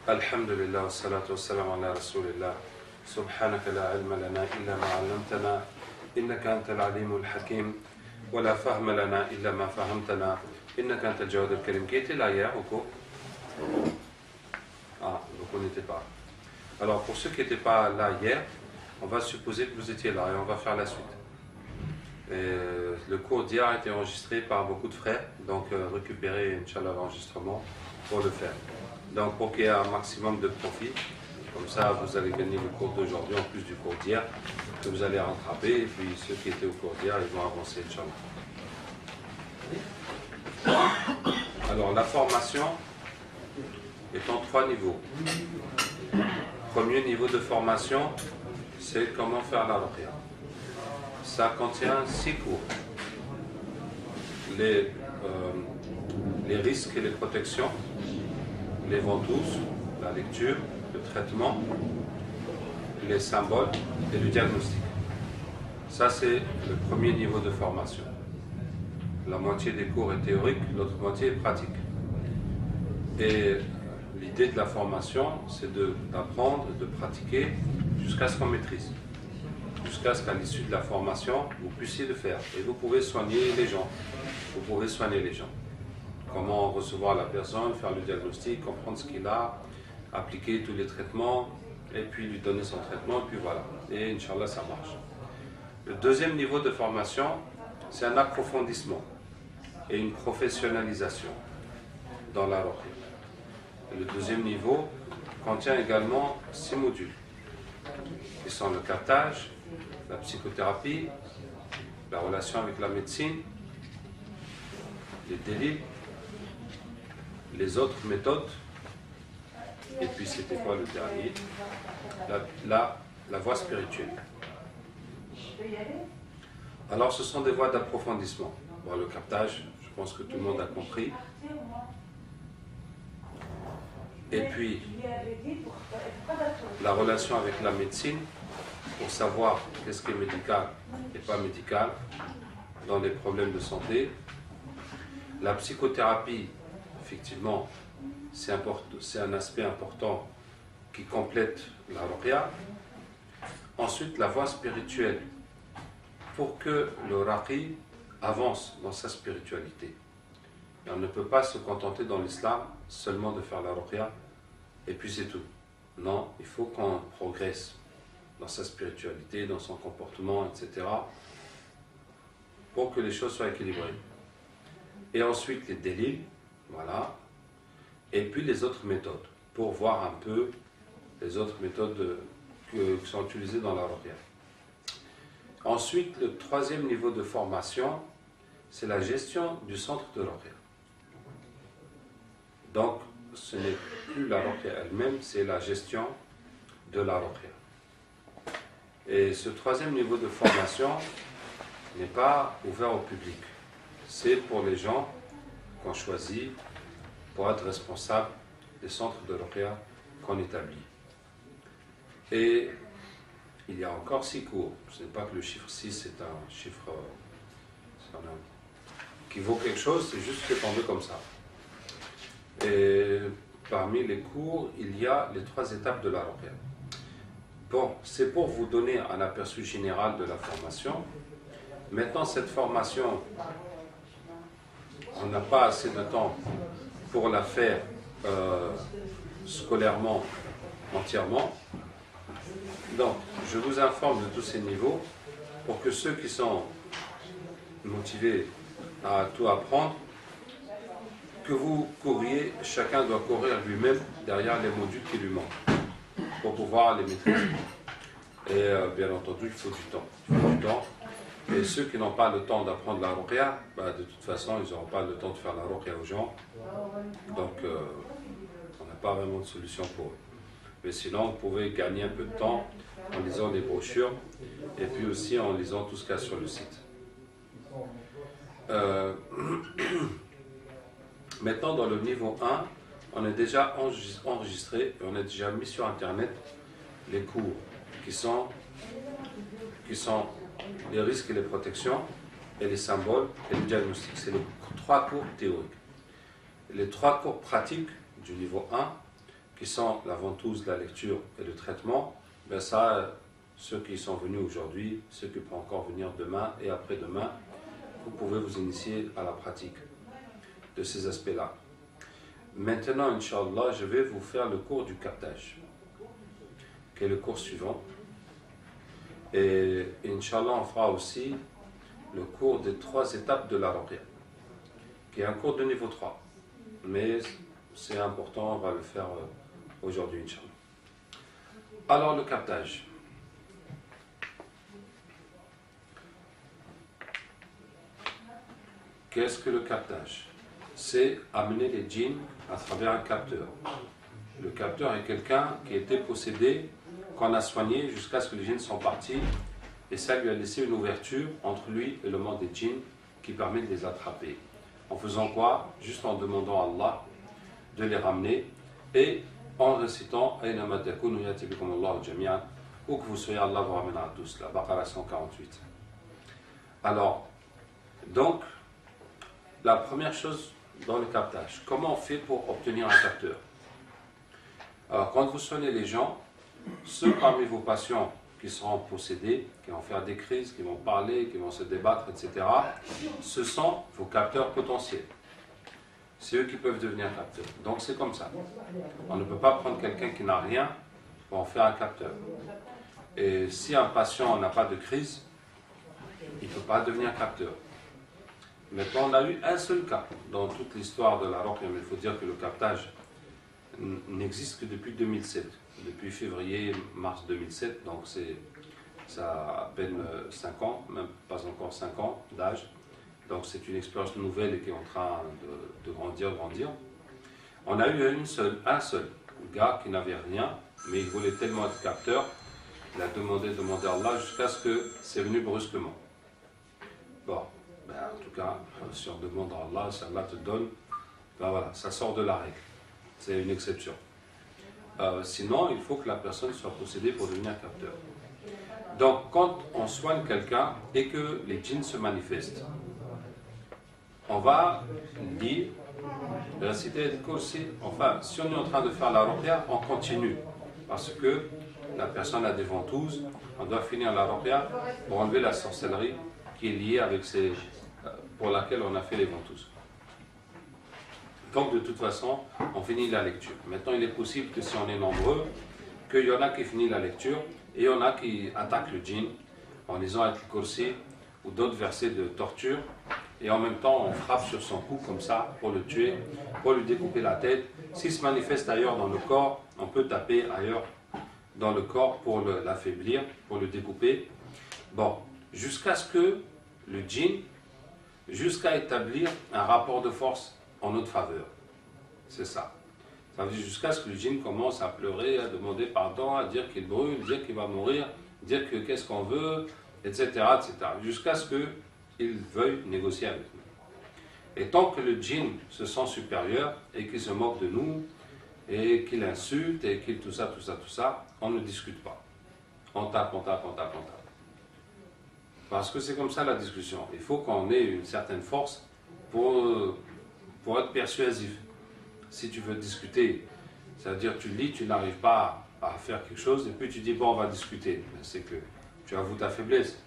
الحمد لله والصلاة والسلام على رسول الله سبحانك لا علم لنا إلا ما علمتنا إنك أنت العليم الحكيم ولا فهم لنا إلا ما فهمتنا إنك أنت الجواد الكريم. Qui était là hier au cours? Ah, donc on n'était pas. Alors pour ceux qui n'étaient pas là hier, on va supposer que vous étiez là et on va faire la suite. Et le cours d'hier a été enregistré par beaucoup de frères, donc récupérez Inch'Allah l'enregistrement pour le faire. Donc pour qu'il y ait un maximum de profit, comme ça vous allez gagner le cours d'aujourd'hui en plus du cours d'hier, que vous allez rattraper, et puis ceux qui étaient au cours d'hier, ils vont avancer Inch'Allah. Alors la formation est en 3 niveaux. Premier niveau de formation, c'est comment faire la ruqya. Ça contient 6 cours. Les risques et les protections, les ventouses, la lecture, le traitement, les symboles et le diagnostic. Ça, c'est le premier niveau de formation. La moitié des cours est théorique, l'autre moitié est pratique. Et l'idée de la formation, c'est d'apprendre, de pratiquer jusqu'à ce qu'on maîtrise. Jusqu'à ce qu'à l'issue de la formation, vous puissiez le faire. Et vous pouvez soigner les gens. Vous pouvez soigner les gens. Comment recevoir la personne, faire le diagnostic, comprendre ce qu'il a, appliquer tous les traitements, et puis lui donner son traitement, et puis voilà. Et Inch'Allah, ça marche. Le deuxième niveau de formation, c'est un approfondissement et une professionnalisation dans la ruqya. Le deuxième niveau contient également 6 modules, qui sont le captage, la psychothérapie, la relation avec la médecine, les délits, les autres méthodes, et puis c'était quoi le dernier? La voie spirituelle. Alors ce sont des voies d'approfondissement. Bon, le captage, je pense que tout le monde a compris. Et puis la relation avec la médecine, pour savoir qu'est-ce qui est médical et pas médical dans les problèmes de santé. La psychothérapie, effectivement, c'est un aspect important qui complète la ruqya. Ensuite, la voie spirituelle, pour que le raqi avance dans sa spiritualité. Et on ne peut pas se contenter dans l'islam seulement de faire la ruqya et puis c'est tout. Non, il faut qu'on progresse dans sa spiritualité, dans son comportement, etc. pour que les choses soient équilibrées. Et ensuite les délits, voilà. Et puis les autres méthodes, pour voir un peu les autres méthodes qui sont utilisées dans la ruqya. Ensuite, le troisième niveau de formation, c'est la gestion du centre de ruqya. Donc, ce n'est plus la ruqya elle-même, c'est la gestion de la ruqya. Et ce troisième niveau de formation n'est pas ouvert au public. C'est pour les gens qu'on choisit pour être responsables des centres de ruqya qu'on établit. Et il y a encore 6 cours. Ce n'est pas que le chiffre 6 c'est un chiffre qui vaut quelque chose, c'est juste fait tomber comme ça. Et parmi les cours, il y a les 3 étapes de la ruqya. Bon, c'est pour vous donner un aperçu général de la formation. Maintenant, cette formation, on n'a pas assez de temps pour la faire scolairement, entièrement. Donc, je vous informe de tous ces niveaux pour que ceux qui sont motivés à tout apprendre, que vous couriez, chacun doit courir lui-même derrière les modules qui lui manquent pour pouvoir les maîtriser. Et bien entendu, il faut du temps. Il faut du temps. Et ceux qui n'ont pas le temps d'apprendre la ruqya, de toute façon, ils n'auront pas le temps de faire la ruqya aux gens. Donc, on n'a pas vraiment de solution pour eux. Mais sinon, vous pouvez gagner un peu de temps en lisant les brochures et puis aussi en lisant tout ce qu'il y a sur le site. Maintenant, dans le niveau 1, on est déjà enregistré et on a déjà mis sur Internet les cours qui sont les risques et les protections et les symboles et le diagnostic. C'est les 3 cours théoriques. Les 3 cours pratiques du niveau 1 qui sont la ventouse, la lecture et le traitement, ben ça, ceux qui sont venus aujourd'hui, ceux qui peuvent encore venir demain et après-demain, vous pouvez vous initier à la pratique de ces aspects-là. Maintenant, Inch'Allah, je vais vous faire le cours du captage, qui est le cours suivant. Et Inch'Allah, on fera aussi le cours des 3 étapes de la ruqya, qui est un cours de niveau 3. Mais c'est important, on va le faire aujourd'hui, Inch'Allah. Alors, le captage. Qu'est-ce que le captage? C'est amener les djinns à travers un capteur. Le capteur est quelqu'un qui était possédé, qu'on a soigné jusqu'à ce que les djinns sont partis, et ça lui a laissé une ouverture entre lui et le monde des djinns qui permet de les attraper. En faisant quoi? Juste en demandant à Allah de les ramener et en récitant Aynama takunu yati bikum Allahu jami'an, où que vous soyez, Allah vous ramènera tous. La Baqara 148. Alors, donc, la première chose dans le captage, comment on fait pour obtenir un capteur? Alors, quand vous soignez les gens, ceux parmi vos patients qui seront possédés, qui vont faire des crises, qui vont parler, qui vont se débattre, etc., ce sont vos capteurs potentiels. C'est eux qui peuvent devenir capteurs. Donc c'est comme ça. On ne peut pas prendre quelqu'un qui n'a rien pour en faire un capteur. Et si un patient n'a pas de crise, il ne peut pas devenir capteur. Maintenant, on a eu un seul cas dans toute l'histoire de la ruqya, mais il faut dire que le captage n'existe que depuis 2007, depuis février-mars 2007, donc ça a à peine 5 ans, même pas encore 5 ans d'âge. Donc c'est une expérience nouvelle et qui est en train de grandir. On a eu un seul gars qui n'avait rien, mais il voulait tellement être capteur, il a demandé à Allah jusqu'à ce que c'est venu brusquement. Bon, ben, en tout cas, si on demande à Allah, si Allah te donne, ben voilà, ça sort de la règle. C'est une exception. Sinon, il faut que la personne soit possédée pour devenir capteur. Donc, quand on soigne quelqu'un et que les djinns se manifestent, on va dire, réciter le kursi. Enfin, si on est en train de faire la ruqya, on continue. Parce que la personne a des ventouses, on doit finir la ruqya pour enlever la sorcellerie qui est liée avec pour laquelle on a fait les ventouses. Donc de toute façon, on finit la lecture. Maintenant, il est possible que si on est nombreux, qu'il y en a qui finissent la lecture et il y en a qui attaquent le djinn en lisant avec le kursi ou d'autres versets de torture. Et en même temps, on frappe sur son cou comme ça pour le tuer, pour lui découper la tête. S'il se manifeste ailleurs dans le corps, on peut taper ailleurs dans le corps pour l'affaiblir, pour le découper. Bon, jusqu'à ce que le djinn, jusqu'à établir un rapport de force en notre faveur. C'est ça. Ça veut dire jusqu'à ce que le djinn commence à pleurer, à demander pardon, à dire qu'il brûle, dire qu'il va mourir, dire que qu'est-ce qu'on veut, etc., etc. Jusqu'à ce qu'il veuille négocier avec nous. Et tant que le djinn se sent supérieur et qu'il se moque de nous, et qu'il insulte, et qu'il tout ça, on ne discute pas. On tape. Parce que c'est comme ça la discussion. Il faut qu'on ait une certaine force pour être persuasif. Si tu veux discuter, c'est-à-dire tu lis, tu n'arrives pas à faire quelque chose, et puis tu dis bon, on va discuter. C'est que tu avoues ta faiblesse.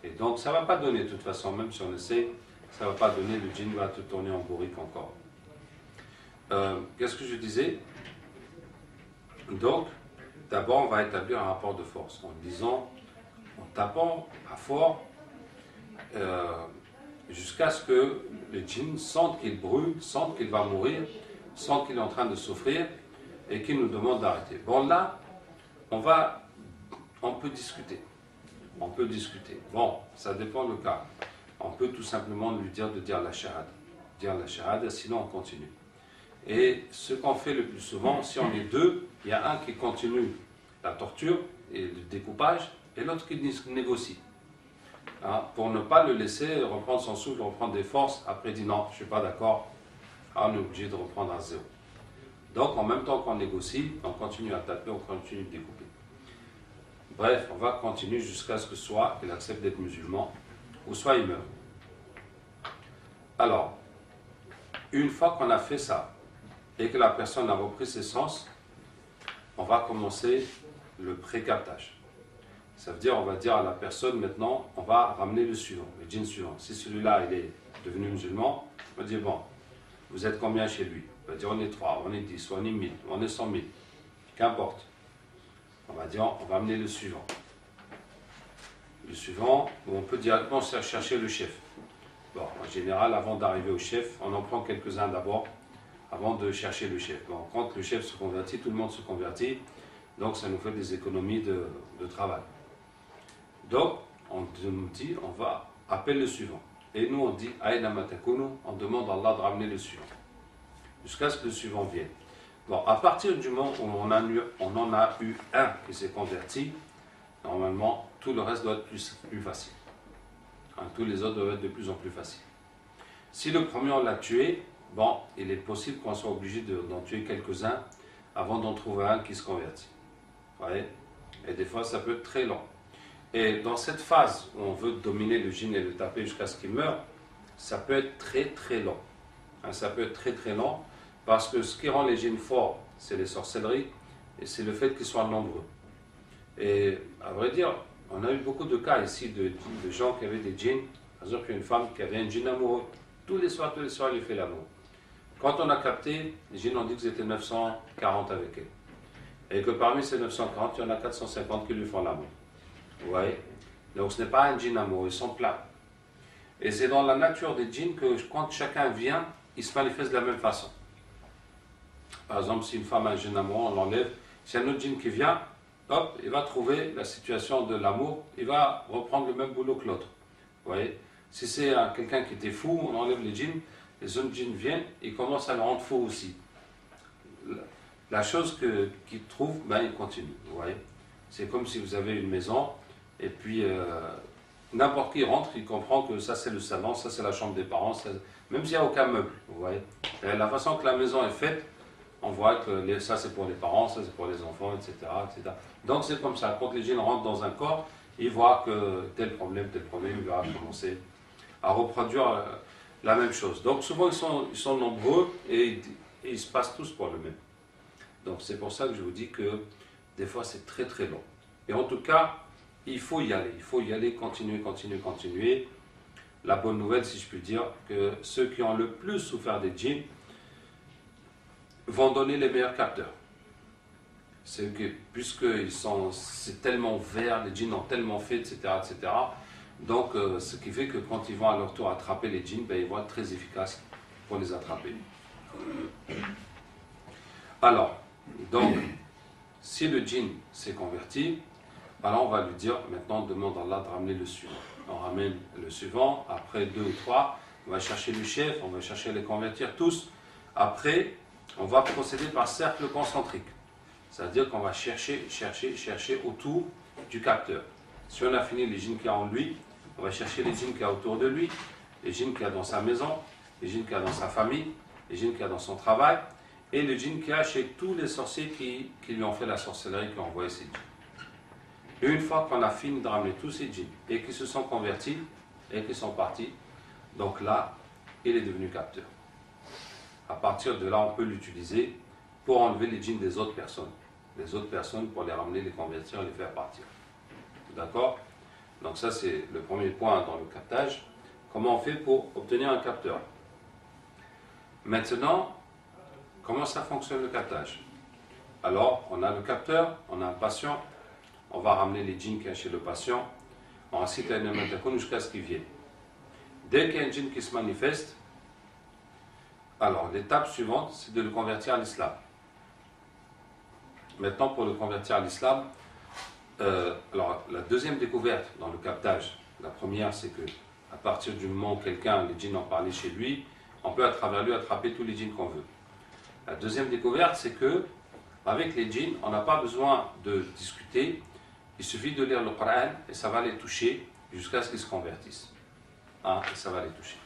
Et donc ça ne va pas donner de toute façon, même si on essaie, ça ne va pas donner, le djinn va te tourner en bourrique encore. Qu'est-ce que je disais? Donc, d'abord on va établir un rapport de force en disant, en tapant à fort, jusqu'à ce que le djinn sente qu'il brûle, sente qu'il va mourir, sente qu'il est en train de souffrir et qu'il nous demande d'arrêter. Bon là, on peut discuter. On peut discuter. Bon, ça dépend le cas. On peut tout simplement lui dire de dire la shahada. Dire la shahada, sinon on continue. Et ce qu'on fait le plus souvent, si on est deux, il y a un qui continue la torture et le découpage, et l'autre qui négocie. Hein, pour ne pas le laisser reprendre son souffle, reprendre des forces, après il dit non, je ne suis pas d'accord, on est obligé de reprendre à zéro. Donc en même temps qu'on négocie, on continue à taper, on continue de découper. Bref, on va continuer jusqu'à ce que soit il accepte d'être musulman, ou soit il meurt. Alors, une fois qu'on a fait ça, et que la personne a repris ses sens, on va commencer le pré-captage. Ça veut dire, on va dire à la personne maintenant, on va ramener le suivant, le djinn suivant. Si celui-là, il est devenu musulman, on va dire, bon, vous êtes combien chez lui? On va dire, on est 3, on est 10, on est 1000, on est 100 000. Qu'importe. On va dire, on va amener le suivant. Le suivant, on peut directement chercher le chef. Bon, en général, avant d'arriver au chef, on en prend quelques-uns d'abord, avant de chercher le chef. Bon, quand le chef se convertit, tout le monde se convertit, donc ça nous fait des économies de travail. Donc, on nous dit, on va appeler le suivant. Et nous, on dit, Aïna Matakunu, on demande à Allah de ramener le suivant. Jusqu'à ce que le suivant vienne. Bon, à partir du moment où on en a eu un qui s'est converti, normalement, tout le reste doit être plus facile. Hein, tous les autres doivent être de plus en plus faciles. Si le premier on l'a tué, bon, il est possible qu'on soit obligé d'en tuer quelques-uns avant d'en trouver un qui se convertit. Vous voyez? Et des fois, ça peut être très long. Et dans cette phase où on veut dominer le djinn et le taper jusqu'à ce qu'il meure, ça peut être très très long. Hein, ça peut être très très long parce que ce qui rend les djinns forts, c'est les sorcelleries et c'est le fait qu'ils soient nombreux. Et à vrai dire, on a eu beaucoup de cas ici de gens qui avaient des djinns. Par exemple, il y a une femme qui avait un djinn amoureux. Tous les soirs, il lui fait l'amour. Quand on a capté, les djinns ont dit que c'était 940 avec elle. Et que parmi ces 940, il y en a 450 qui lui font l'amour. Vous voyez? Donc ce n'est pas un djinn amoureux, ils sont pleins. Et c'est dans la nature des djinns que quand chacun vient, il se manifeste de la même façon. Par exemple, si une femme a un djinn amoureux, on l'enlève. Si un autre djinn qui vient, hop, il va trouver la situation de l'amour, il va reprendre le même boulot que l'autre. Vous voyez? Si c'est quelqu'un qui était fou, on enlève les djinns, les autres djinns viennent, ils commencent à le rendre fou aussi. La chose qu'ils trouvent, ben, ils continuent. Vous voyez? C'est comme si vous avez une maison, et puis n'importe qui rentre, il comprend que ça c'est le salon, ça c'est la chambre des parents, ça, même s'il n'y a aucun meuble. Vous voyez? Et la façon que la maison est faite, on voit que ça c'est pour les parents, ça c'est pour les enfants, etc. etc. Donc c'est comme ça, quand les djinns rentrent dans un corps, ils voient que tel problème, il va commencer à reproduire la même chose. Donc souvent ils sont nombreux et ils se passent tous pour le même. Donc c'est pour ça que je vous dis que des fois c'est très très long. Et en tout cas, il faut y aller, continuer. La bonne nouvelle, si je puis dire, que ceux qui ont le plus souffert des djinns vont donner les meilleurs capteurs. C'est que, c'est tellement vert, les djinns ont tellement fait, etc. etc. Donc, ce qui fait que quand ils vont à leur tour attraper les djinns, ben, ils vont être très efficaces pour les attraper. Alors, donc, si le djinn s'est converti, alors on va lui dire, maintenant on demande à Allah de ramener le suivant. On ramène le suivant, après 2 ou 3, on va chercher le chef, on va chercher à les convertir tous. Après, on va procéder par cercle concentrique. C'est-à-dire qu'on va chercher autour du capteur. Si on a fini les djinns qu'il y a en lui, on va chercher les djinns qu'il y a autour de lui, les djinns qu'il y a dans sa maison, les djinns qu'il y a dans sa famille, les djinns qu'il y a dans son travail, et les djinns qu'il y a chez tous les sorciers qui lui ont fait la sorcellerie, qui ont envoyé ces djinns. Et une fois qu'on a fini de ramener tous ces djinns et qu'ils se sont convertis et qu'ils sont partis, donc là, il est devenu capteur. À partir de là, on peut l'utiliser pour enlever les djinns des autres personnes. Les autres personnes pour les ramener, les convertir, les faire partir. D'accord? Donc ça, c'est le premier point dans le captage. Comment on fait pour obtenir un capteur? Maintenant, comment ça fonctionne le captage? Alors, on a le capteur, on a un patient, on va ramener les djinns qu'il y a chez le patient, on incite à jusqu'à ce qu'il vienne. Dès qu'il y a un djinn qui se manifeste, alors l'étape suivante, c'est de le convertir à l'islam. Maintenant, pour le convertir à l'islam, alors la deuxième découverte dans le captage, la première, c'est que à partir du moment où quelqu'un, les djinns en parlaient chez lui, on peut à travers lui attraper tous les djinns qu'on veut. La deuxième découverte, c'est que avec les djinns, on n'a pas besoin de discuter, il suffit de lire le Coran et ça va les toucher jusqu'à ce qu'ils se convertissent. Hein, et ça va les toucher.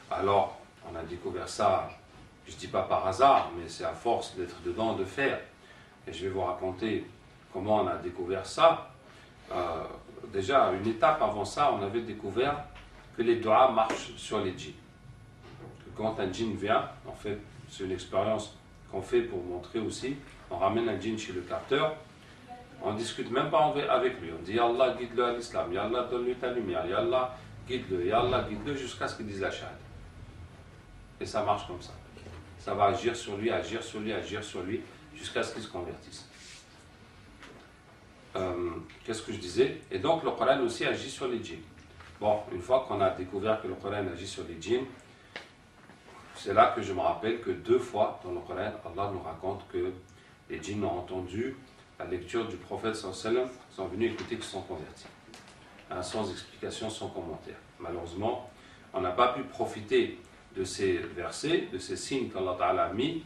Alors, on a découvert ça, je ne dis pas par hasard, mais c'est à force d'être dedans, de faire. Et je vais vous raconter comment on a découvert ça. Déjà, une étape avant ça, on avait découvert que les doigts marchent sur les djinns. Que quand un djinn vient, en fait, c'est une expérience qu'on fait pour montrer aussi, on ramène un djinn chez le capteur, on ne discute même pas avec lui. On dit Allah guide-le à l'islam, Ya Allah donne-lui ta lumière, Ya Allah guide-le, Ya Allah guide-le jusqu'à ce qu'il dise la shahada. Et ça marche comme ça. Ça va agir sur lui, agir sur lui, agir sur lui, jusqu'à ce qu'il se convertisse. Qu'est-ce que je disais? Et donc le Coran aussi agit sur les djinns. Bon, une fois qu'on a découvert que le Coran agit sur les djinns, c'est là que je me rappelle que 2 fois dans le Coran, Allah nous raconte que les djinns ont entendu la lecture du prophète sallallahu alayhi wa sallam, sont venus écouter qu'ils sont convertis. Sans explication, sans commentaire. Malheureusement, on n'a pas pu profiter de ces versets, de ces signes qu'Allah Ta'ala a mis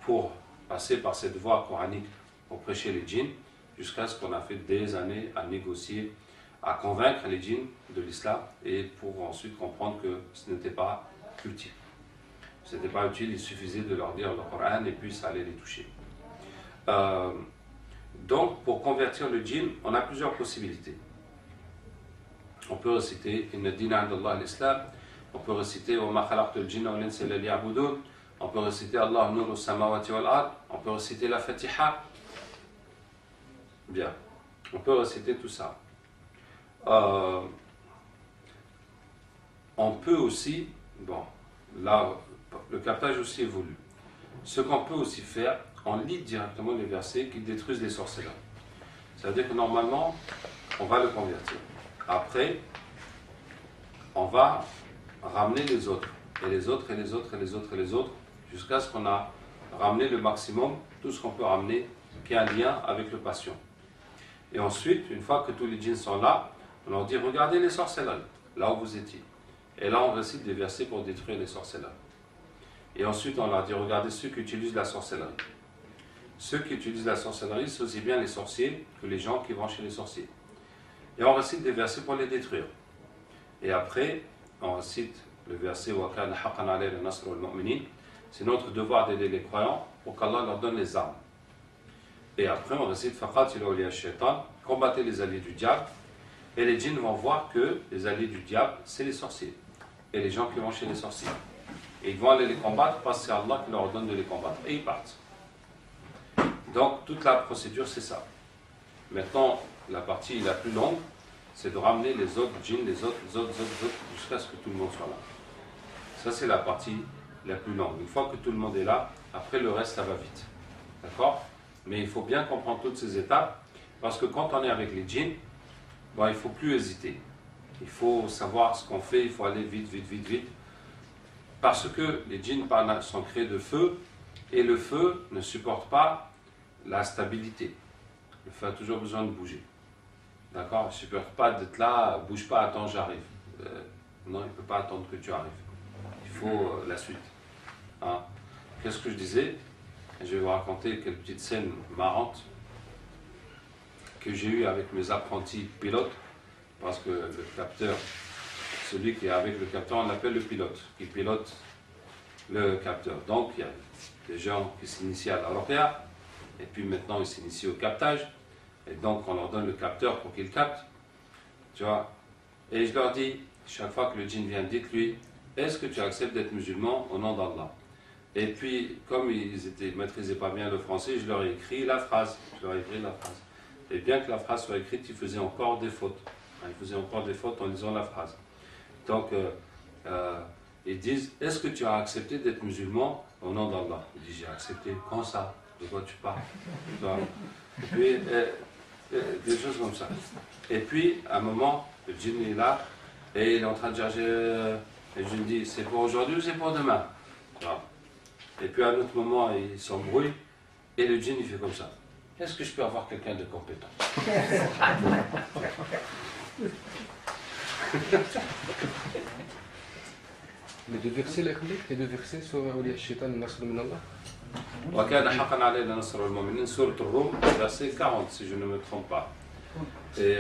pour passer par cette voie coranique pour prêcher les djinns, jusqu'à ce qu'on a fait des années à négocier, à convaincre les djinns de l'islam et pour ensuite comprendre que ce n'était pas utile. Ce n'était pas utile, il suffisait de leur dire le Coran et puis ça allait les toucher. Donc, pour convertir le djinn, on a plusieurs possibilités. On peut réciter Inna dina indallah l'islam, on peut réciter Wa ma khalaqtul jinna wal insa illa liya'budun, on peut réciter Allah nuru samawati wal ard, on peut réciter la Fatiha. Bien, on peut réciter tout ça. On peut aussi, bon, là, le captage aussi évolue. Ce qu'on peut aussi faire, on lit directement les versets qui détruisent les sorcelleries. C'est-à-dire que normalement, on va le convertir. Après, on va ramener les autres, et les autres, et les autres, et les autres, et les autres, jusqu'à ce qu'on a ramené le maximum, tout ce qu'on peut ramener, qui a un lien avec le patient. Et ensuite, une fois que tous les djinns sont là, on leur dit, regardez les sorcelleries, là où vous étiez. Et là, on récite des versets pour détruire les sorcelleries. Et ensuite, on leur dit, regardez ceux qui utilisent la sorcellerie. Ceux qui utilisent la sorcellerie, c'est aussi bien les sorciers que les gens qui vont chez les sorciers. Et on récite des versets pour les détruire. Et après, on récite le verset « Wa kana haqqan alayna nasrul mu'minin ». C'est notre devoir d'aider les croyants pour qu'Allah leur donne les armes. Et après, on récite « Faqatilu awliya ash-shaytan », combattez les alliés du diable. Et les djinns vont voir que les alliés du diable, c'est les sorciers. Et les gens qui vont chez les sorciers. Et ils vont aller les combattre parce que c'est Allah qui leur ordonne de les combattre. Et ils partent. Donc, toute la procédure, c'est ça. Maintenant, la partie la plus longue, c'est de ramener les autres djinns, les autres, jusqu'à ce que tout le monde soit là. Ça, c'est la partie la plus longue. Une fois que tout le monde est là, après le reste, ça va vite. D'accord? Mais il faut bien comprendre toutes ces étapes, parce que quand on est avec les djinns, bon, il ne faut plus hésiter. Il faut savoir ce qu'on fait, il faut aller vite, vite, vite, vite. Parce que les djinns sont créés de feu, et le feu ne supporte pas la stabilité. Le feu a toujours besoin de bouger. D'accord? Il ne supporte pas d'être là, bouge pas, attends, j'arrive. Non, il ne peut pas attendre que tu arrives. Il faut la suite. Hein? Qu'est-ce que je disais? Je vais vous raconter quelques petites scènes marrantes que j'ai eues avec mes apprentis pilotes, parce que le capteur, celui qui est avec le capteur, on l'appelle le pilote, qui pilote le capteur. Donc, il y a des gens qui s'initient à la ROPEA, et puis maintenant ils s'initient au captage, et donc on leur donne le capteur pour qu'ils captent, tu vois. Et je leur dis, chaque fois que le djinn vient, dites-lui, est-ce que tu acceptes d'être musulman au nom d'Allah? Et puis, comme ils ne maîtrisaient pas bien le français, je leur ai écrit la phrase. Et bien que la phrase soit écrite, ils faisaient encore des fautes. Ils faisaient encore des fautes en lisant la phrase. Donc, ils disent, est-ce que tu as accepté d'être musulman au nom d'Allah? Je dis, j'ai accepté. Quand ça? De quoi tu parles? Et puis, des choses comme ça. Et puis, à un moment, le djinn est là, et il est en train de chercher, et je lui dis, c'est pour aujourd'hui ou c'est pour demain? Et puis à un autre moment, il s'embrouille, et le djinn, il fait comme ça. Est-ce que je peux avoir quelqu'un de compétent? Les deux versets sur Awliya ash-Shaytan Nasr min Allah. Wa kana haqqan alayna nasrul mu'minin, sourate Ar-Rum, verset 40, si je ne me trompe pas. Et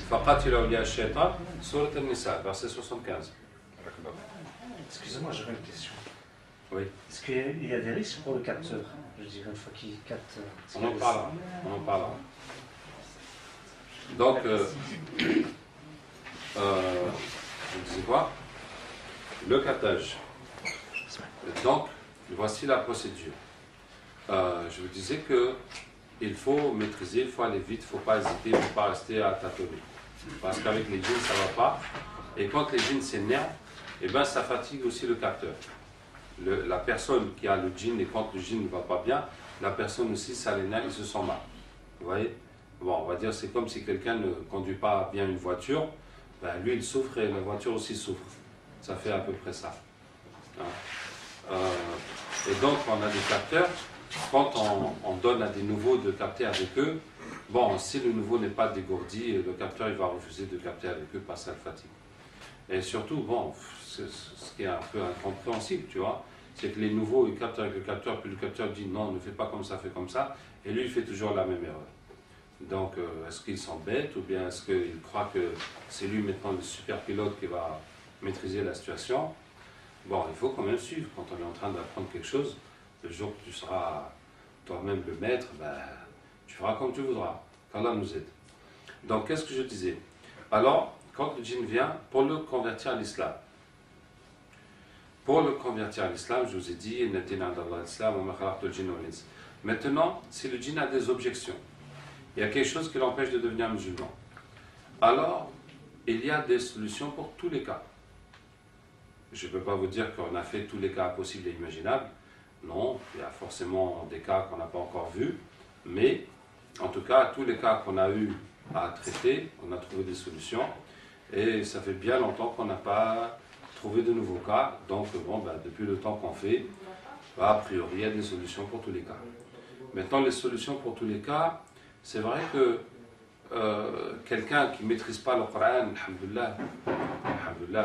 Faqatilu awliya ash-Shaytan, sourate An-Nisa, verset 75. Excusez-moi, j'avais une question. Oui. Est-ce qu'il y a des risques pour le capteur? Je dirais une fois qu'il capte. On en parle. Donc, je disais quoi? Le captage. Donc, voici la procédure. je vous disais que il faut maîtriser, il faut aller vite, il ne faut pas hésiter, il ne faut pas rester à tâtonner. Parce qu'avec les djinns, ça ne va pas. Et quand les djinns s'énervent, eh ben, ça fatigue aussi le capteur. La personne qui a le djinn, et quand le djinn ne va pas bien, la personne aussi, ça l'énerve, il se sent mal. Vous voyez? Bon, on va dire c'est comme si quelqu'un ne conduit pas bien une voiture, ben, lui il souffre et la voiture aussi souffre. Ça fait à peu près ça. Hein? Et donc on a des capteurs, quand on donne à des nouveaux de capter avec eux, bon, si le nouveau n'est pas dégourdi, le capteur il va refuser de capter avec eux parce que ça le fatigue. Et surtout, bon, ce qui est un peu incompréhensible, tu vois, c'est que les nouveaux ils captent avec le capteur, puis le capteur dit non, ne fais pas comme ça, fais comme ça, et lui il fait toujours la même erreur. Donc, est-ce qu'il s'embête ou bien est-ce qu'il croit que c'est lui maintenant le super pilote qui va maîtriser la situation? Bon, il faut quand même suivre. Quand on est en train d'apprendre quelque chose, le jour que tu seras toi-même le maître, ben, tu feras comme tu voudras. Qu'Allah nous aide. Donc, qu'est-ce que je disais? Alors, quand le djinn vient, pour le convertir à l'islam. Pour le convertir à l'islam, je vous ai dit, maintenant, si le djinn a des objections, il y a quelque chose qui l'empêche de devenir musulman. Alors, il y a des solutions pour tous les cas. Je ne peux pas vous dire qu'on a fait tous les cas possibles et imaginables. Non, il y a forcément des cas qu'on n'a pas encore vus. Mais, en tout cas, tous les cas qu'on a eu à traiter, on a trouvé des solutions. Et ça fait bien longtemps qu'on n'a pas trouvé de nouveaux cas. Donc, bon, ben, depuis le temps qu'on fait, a priori, il y a des solutions pour tous les cas. Maintenant, les solutions pour tous les cas, c'est vrai que quelqu'un qui ne maîtrise pas le Coran, alhamdoulilah,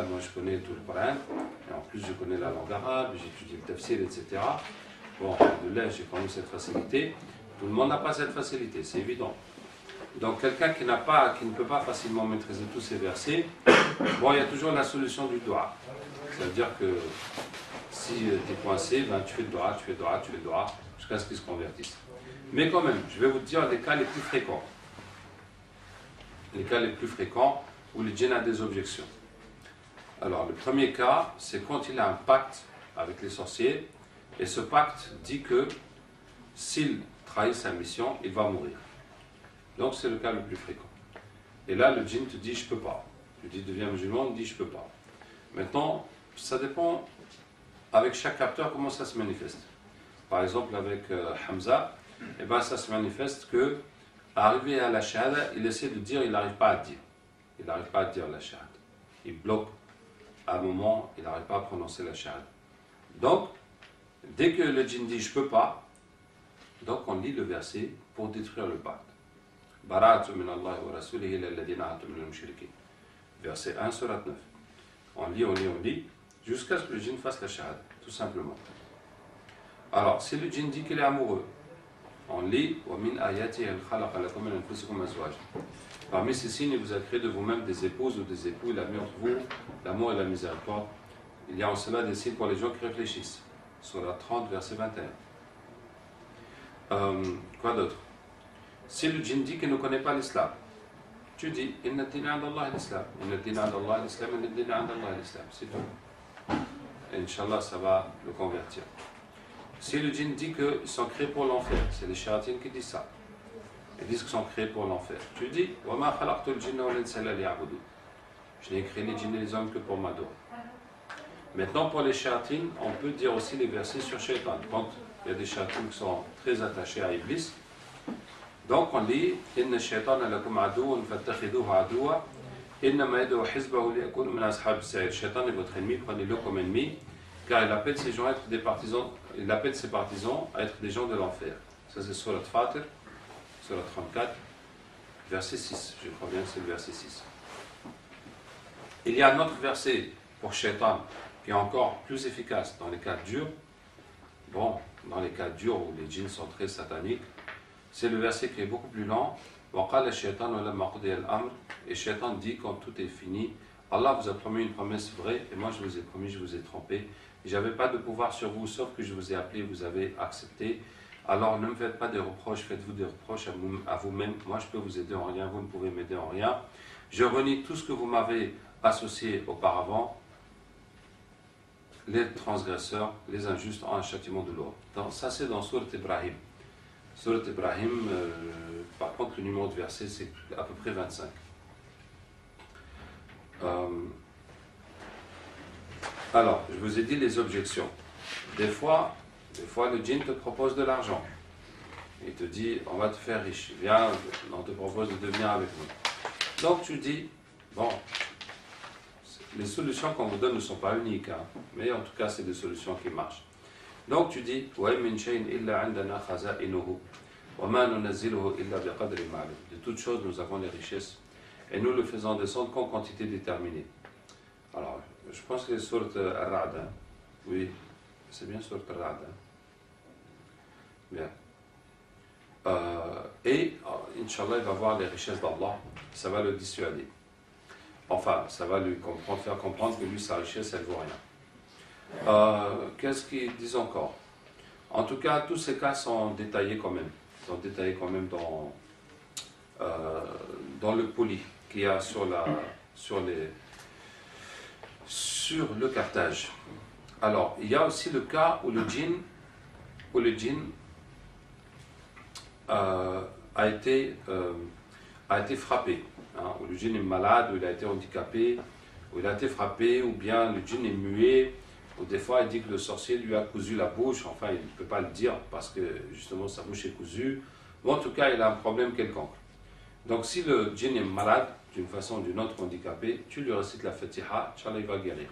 moi je connais tout le Coran, et en plus je connais la langue arabe, j'étudie le tafsir, etc. Bon, alhamdoulilah, j'ai quand même cette facilité. Tout le monde n'a pas cette facilité, c'est évident. Donc quelqu'un qui ne peut pas facilement maîtriser tous ces versets, bon, il y a toujours la solution du dua. Ça veut dire que si tu es coincé, ben, tu fais le dua, jusqu'à ce qu'il se convertisse. Mais quand même, je vais vous dire les cas les plus fréquents. Les cas les plus fréquents où le djinn a des objections. Alors, le premier cas, c'est quand il a un pacte avec les sorciers, et ce pacte dit que s'il trahit sa mission, il va mourir. Donc, c'est le cas le plus fréquent. Et là, le djinn te dit, je peux pas. Tu dis, deviens musulman, il dit, je peux pas. Maintenant, ça dépend avec chaque capteur comment ça se manifeste. Par exemple, avec Hamza, eh ben, ça se manifeste que, arrivé à la shahada, il essaie de dire, il n'arrive pas à dire. Il n'arrive pas à dire la shahada. Il bloque. À un moment, il n'arrive pas à prononcer la shahada. Donc, dès que le djinn dit, je peux pas, donc on lit le verset pour détruire le pacte. Bara'atu min Allah wa rasulihi lalladhina ahadtum minal mushrikin. Verset 1, surat 9. On lit, jusqu'à ce que le djinn fasse la shahada, tout simplement. Alors, si le djinn dit qu'il est amoureux, on lit وَمِنْ آيَاتِهِ الْخَلَقَ لَكُم مِنْ أَنفُسِكُمْ أَزْوَاجًا. Parmi ces signes, il vous a créé de vous-même des épouses ou des époux, il a mis entre vous l'amour et la miséricorde. Il y a en cela des signes pour les gens qui réfléchissent. Surah 30, verset 21. Quoi d'autre? Si le djinn dit qu'il ne connaît pas l'islam, tu dis Inna dina 'inda Allah l'islam. Inna dina 'inda Allah l'islam. Inna dina 'inda Allah l'islam. C'est tout. Et Inch'Allah, ça va le convertir. Si le djinn dit qu'ils sont créés pour l'enfer, c'est les shayatines qui disent ça. Ils disent qu'ils sont créés pour l'enfer. Tu dis وَمَا خَلَقْتُ الْجِنَّ وَالْإِنسَ إِلَّا لِيَعْبُدُونِ. Je n'ai créé les djinns et les hommes que pour m'adorer. Maintenant, pour les shayatines, on peut dire aussi les versets sur shaitan. Quand il y a des shayatines qui sont très attachés à Iblis, donc on lit إِنَّ الشَّيْطَانَ لَكُمْ عَدُوٌّ فَاتَّخِذُوهُ عَدُوًّا إِنَّمَا يَدْعُو حِزْبَهُ لِيَكُونُوا مِنْ أَصْحَابِ السَّعِيرِ. Shaitan est votre ennemi, prenez-le comme ennemi, car il appelle ses gens à être des partisans, il appelle ses partisans à être des gens de l'enfer. Ça c'est Surat Fatir, Surat 34, verset 6. Je crois bien que c'est le verset 6. Il y a un autre verset pour Shaitan qui est encore plus efficace dans les cas durs. Bon, dans les cas durs où les djinns sont très sataniques, c'est le verset qui est beaucoup plus lent. Et Shaitan dit quand tout est fini, Allah vous a promis une promesse vraie et moi je vous ai promis, je vous ai trompé. J'avais pas de pouvoir sur vous sauf que je vous ai appelé, vous avez accepté. Alors ne me faites pas des reproches, faites-vous des reproches à vous-même. Moi je peux vous aider en rien, vous ne pouvez m'aider en rien. Je renie tout ce que vous m'avez associé auparavant. les transgresseurs, les injustes ont un châtiment de lourd. Ça c'est dans Sourate Ibrahim. Sourate Ibrahim, par contre le numéro de verset c'est à peu près 25. Alors, je vous ai dit les objections. Des fois le djinn te propose de l'argent. Il te dit, on va te faire riche. Viens, on te propose de devenir avec nous. Donc tu dis, bon, les solutions qu'on vous donne ne sont pas uniques, hein, mais en tout cas, c'est des solutions qui marchent. Donc tu dis, de toutes choses, nous avons les richesses et nous le faisons descendre qu'en quantité déterminée. Alors, je pense que c'est sourate Ar-Ra'd. Hein. Oui, c'est bien sourate Ar-Ra'd. Hein. Bien. Inch'Allah, il va voir les richesses d'Allah, ça va le dissuader. Enfin, ça va lui faire comprendre que lui, sa richesse, elle ne vaut rien. Qu'est-ce qu'ils disent encore? En tout cas, tous ces cas sont détaillés quand même. Ils sont détaillés quand même dans le poli qu'il y a sur le cartage. Alors, il y a aussi le cas où le djinn a été frappé, hein, où le djinn est malade, où il a été handicapé, où il a été frappé, ou bien le djinn est muet, ou des fois il dit que le sorcier lui a cousu la bouche, enfin il ne peut pas le dire parce que justement sa bouche est cousue, ou en tout cas il a un problème quelconque. Donc si le djinn est malade, d'une façon ou d'une autre handicapé, tu lui récites la Fatiha, Inch'Allah il va guérir.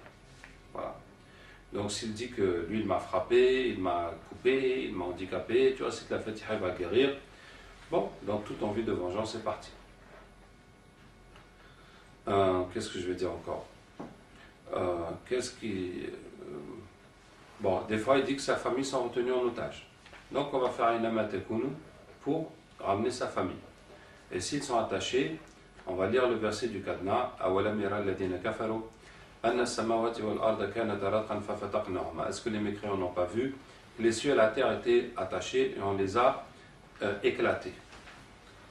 Voilà. Donc s'il dit que lui il m'a frappé, il m'a coupé, il m'a handicapé, tu récites la Fatiha, il va guérir. Bon, donc toute envie de vengeance est partie. Qu'est-ce que je vais dire encore? Bon, des fois il dit que sa famille sont retenues en otage. Donc on va faire une amatekunu pour ramener sa famille. Et s'ils sont attachés, on va lire le verset du cadenas. Est-ce que les mécréants n'ont pas vu? Les cieux et la terre étaient attachés et on les a éclatés.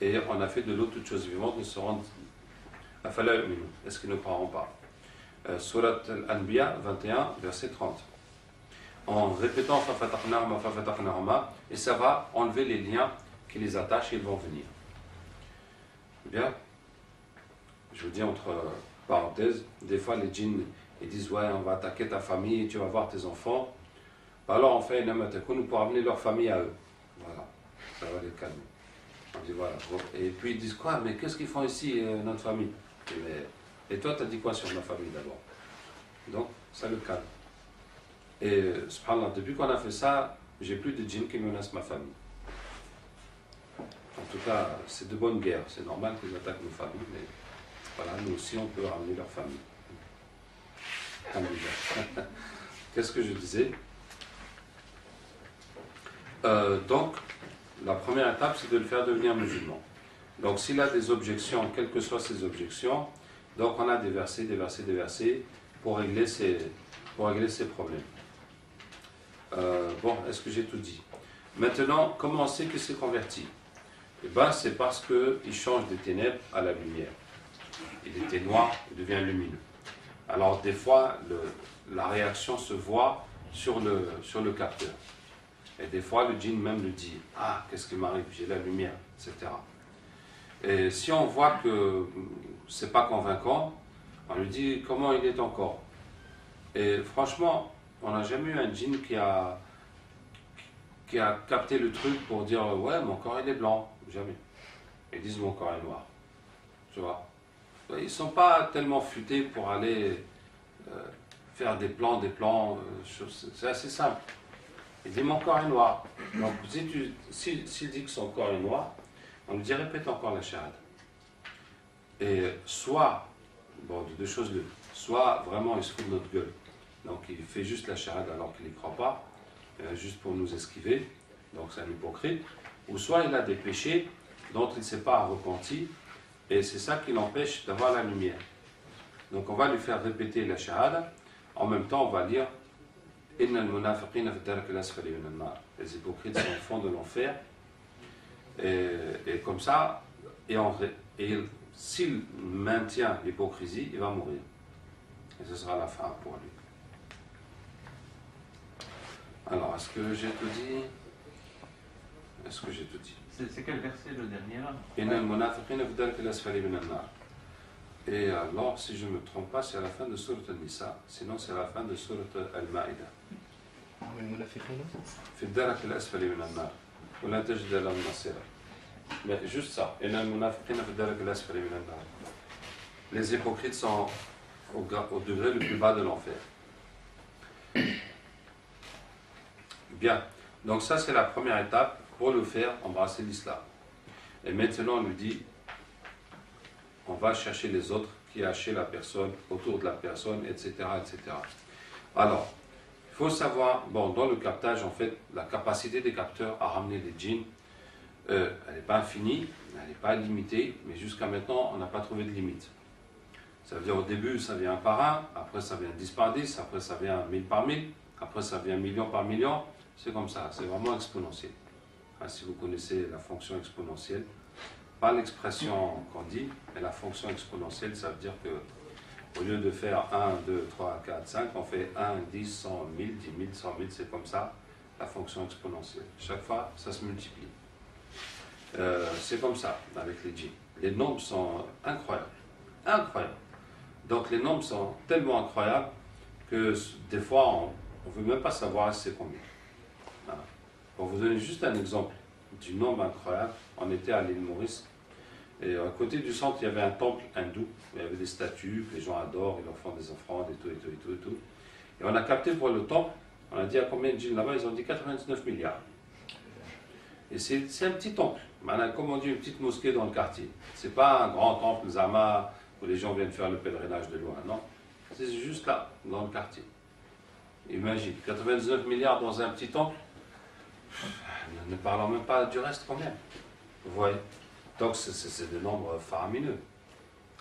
Et on a fait de l'eau toutes choses vivantes, nous serons. Est-ce qu'ils ne croiront pas? Surat Al-Anbiya 21, verset 30. En répétant et ça va enlever les liens qui les attachent et ils vont venir. Bien. Je vous dis entre parenthèses, des fois les djinns ils disent ouais on va attaquer ta famille, tu vas voir tes enfants. Alors on fait une amatekun pour amener leur famille à eux. Voilà, ça va les calmer. On dit voilà. Et puis ils disent quoi, mais qu'est-ce qu'ils font ici notre famille? Et toi tu as dit quoi sur ma famille d'abord? Donc ça le calme. Et subhanallah, depuis qu'on a fait ça, j'ai plus de djinns qui menacent ma famille. En tout cas, c'est de bonne guerre. C'est normal qu'ils attaquent nos familles, mais voilà, nous aussi, on peut ramener leur famille. Qu'est-ce que je disais? Donc, la première étape, c'est de le faire devenir musulman. Donc, s'il a des objections, quelles que soient ces objections, donc on a des versets pour régler ses problèmes. Bon, est-ce que j'ai tout dit? Maintenant, comment on sait qu'il s'est converti? Eh bien, c'est parce qu'il change des ténèbres à la lumière. Il était noir, il devient lumineux. Alors, des fois, la réaction se voit sur le capteur. Et des fois, le djinn même le dit, ah, qu'est-ce qui m'arrive? J'ai la lumière, etc. Et si on voit que c'est pas convaincant, on lui dit, comment il est encore? Et franchement, on n'a jamais eu un djinn qui a capté le truc pour dire ouais mon corps il est blanc, jamais. Ils disent mon corps est noir, tu vois. Ils ne sont pas tellement futés pour aller faire des plans, c'est assez simple. Il dit mon corps est noir. Donc s'il dit que son corps est noir, on lui dit répète encore la shahada. Et soit, bon de deux choses l'une, soit vraiment il se fout de notre gueule. Donc il fait juste la shahada alors qu'il n'y croit pas, juste pour nous esquiver, donc c'est un hypocrite, ou soit il a des péchés dont il ne s'est pas repenti, et c'est ça qui l'empêche d'avoir la lumière. Donc on va lui faire répéter la shahada, en même temps on va lire Inna al-munafiqina fi ad-darki al-asfali min an-nar. Les hypocrites sont au fond de l'enfer, et comme ça, et s'il maintient l'hypocrisie, il va mourir. Et ce sera la fin pour lui. Alors, est-ce que j'ai tout dit? Est-ce que j'ai tout dit? C'est quel verset le dernier là? Inna al-munafiqina fi darki al-asfali min an-nar. Et alors, si je ne me trompe pas, c'est à la fin de Surat al-Nisa, sinon c'est à la fin de Surat al-Ma'ida. في الدرك الأسفل من النار ولا تجد لهم نصيرا. Mais juste ça. إن المنافقين في الدرك الأسفل من النار. Les hypocrites sont au degré le plus bas de l'enfer. Bien. Donc ça c'est la première étape. Pour le faire, embrasser l'islam. Et maintenant on nous dit, on va chercher les autres qui a chez la personne, autour de la personne, etc. etc. Alors, il faut savoir, bon, dans le captage, en fait, la capacité des capteurs à ramener les djinns, elle n'est pas infinie, elle n'est pas limitée, mais jusqu'à maintenant, on n'a pas trouvé de limite. Ça veut dire au début, ça vient un par un, après ça vient 10 par 10, après ça vient 1000 par 1000, après ça vient million par million, c'est comme ça, c'est vraiment exponentiel. Hein, si vous connaissez la fonction exponentielle, pas l'expression qu'on dit, mais la fonction exponentielle, ça veut dire que au lieu de faire 1, 2, 3, 4, 5, on fait 1, 10, 100, 1000, 10 000, 100 000, c'est comme ça, la fonction exponentielle. Chaque fois, ça se multiplie. C'est comme ça, avec les djinns. Les nombres sont incroyables. Incroyables. Donc les nombres sont tellement incroyables que des fois, on ne veut même pas savoir c'est combien. Voilà. Pour vous donner juste un exemple du nombre incroyable, on était à l'île Maurice, et à côté du centre, il y avait un temple hindou, il y avait des statues, que les gens adorent, ils leur font des offrandes et tout, et tout, et tout, et tout. Et on a capté pour le temple, on a dit à combien de djinns là-bas, ils ont dit 99 milliards. Et c'est un petit temple, comme on dit, une petite mosquée dans le quartier. C'est pas un grand temple, Zama, où les gens viennent faire le pèlerinage de loin, non. C'est juste là, dans le quartier. Imagine, 99 milliards dans un petit temple, ne parlons même pas du reste quand même. Vous voyez? Donc c'est des nombres faramineux.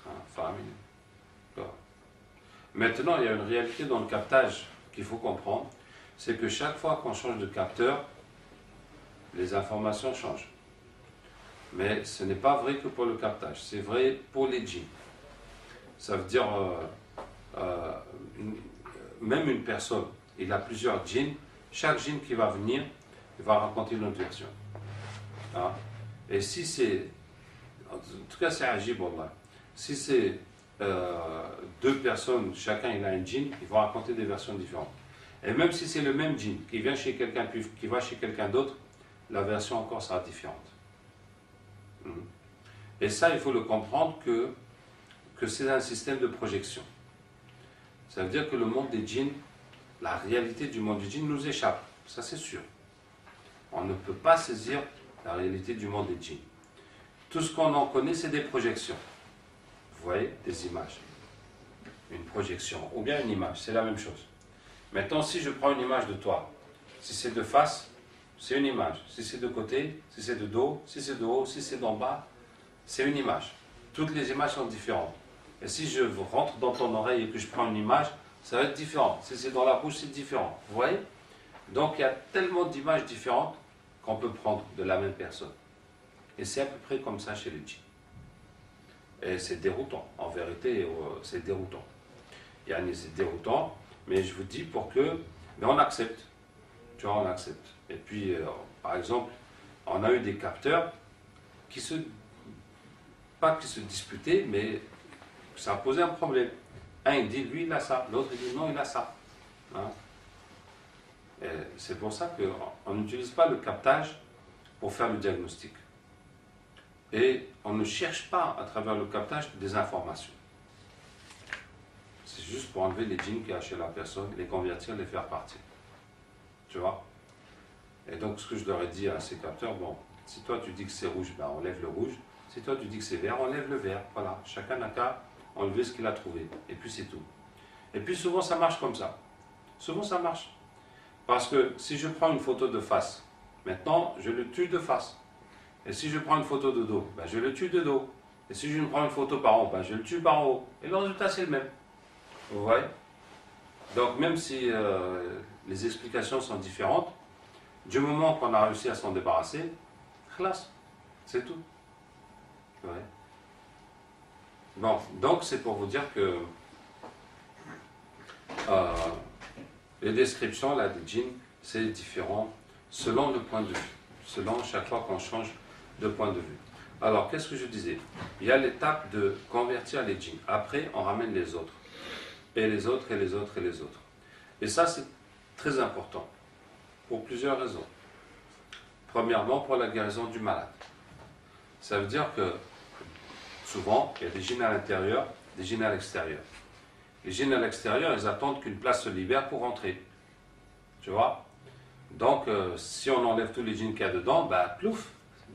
Hein, faramineux. Voilà. Maintenant, il y a une réalité dans le captage qu'il faut comprendre, c'est que chaque fois qu'on change de capteur, les informations changent. Mais ce n'est pas vrai que pour le captage, c'est vrai pour les djinns. Ça veut dire, même une personne, il a plusieurs djinns, chaque djinn qui va venir, il va raconter une autre version. Hein? Et si c'est, en tout cas c'est agib, wallah. Si c'est deux personnes, chacun il a un djinn, ils vont raconter des versions différentes. Et même si c'est le même djinn qui vient chez quelqu'un, puis qui va chez quelqu'un d'autre, la version encore sera différente. Et ça, il faut le comprendre que c'est un système de projection. Ça veut dire que le monde des djinns, la réalité du monde des djinns nous échappe. Ça c'est sûr. On ne peut pas saisir la réalité du monde des djinns. Tout ce qu'on en connaît, c'est des projections. Vous voyez, des images. Une projection, ou bien une image, c'est la même chose. Maintenant, si je prends une image de toi, si c'est de face, c'est une image. Si c'est de côté, si c'est de dos, si c'est de haut, si c'est d'en bas, c'est une image. Toutes les images sont différentes. Et si je rentre dans ton oreille et que je prends une image, ça va être différent. Si c'est dans la bouche, c'est différent. Vous voyez? Donc il y a tellement d'images différentes qu'on peut prendre de la même personne. Et c'est à peu près comme ça chez les djinns. Et c'est déroutant. En vérité, c'est déroutant. C'est déroutant, mais je vous dis pour que... Mais on accepte. Tu vois, on accepte. Et puis, par exemple, on a eu des capteurs qui se... Pas qui se disputaient, mais ça a posé un problème. Un, il dit, lui, il a ça. L'autre, il dit, non, il a ça. Hein? C'est pour ça qu'on n'utilise pas le captage pour faire le diagnostic. Et on ne cherche pas à travers le captage des informations. C'est juste pour enlever les djinns qu'il y a chez la personne, les convertir, les faire partir. Tu vois? Et donc ce que je leur ai dit à ces capteurs, bon, si toi tu dis que c'est rouge, ben on lève le rouge. Si toi tu dis que c'est vert, on lève le vert. Voilà, chacun n'a qu'à enlever ce qu'il a trouvé. Et puis c'est tout. Et puis souvent ça marche comme ça. Souvent ça marche. Parce que si je prends une photo de face, maintenant je le tue de face. Et si je prends une photo de dos, ben je le tue de dos. Et si je prends une photo par haut, ben je le tue par haut. Et le résultat c'est le même. Vous voyez? Donc même si les explications sont différentes, du moment qu'on a réussi à s'en débarrasser, classe, c'est tout. Ouais. Bon, donc c'est pour vous dire que les descriptions là, des djinns, c'est différent selon le point de vue, selon chaque fois qu'on change de point de vue. Alors, qu'est-ce que je disais? Il y a l'étape de convertir les djinns. Après, on ramène les autres. Et les autres, et les autres, et les autres. Et ça, c'est très important, pour plusieurs raisons. Premièrement, pour la guérison du malade. Ça veut dire que, souvent, il y a des djinns à l'intérieur, des djinns à l'extérieur. Les djinns à l'extérieur, ils attendent qu'une place se libère pour rentrer. Tu vois? Donc, si on enlève tous les djinns qu'il y a dedans, bah, plouf,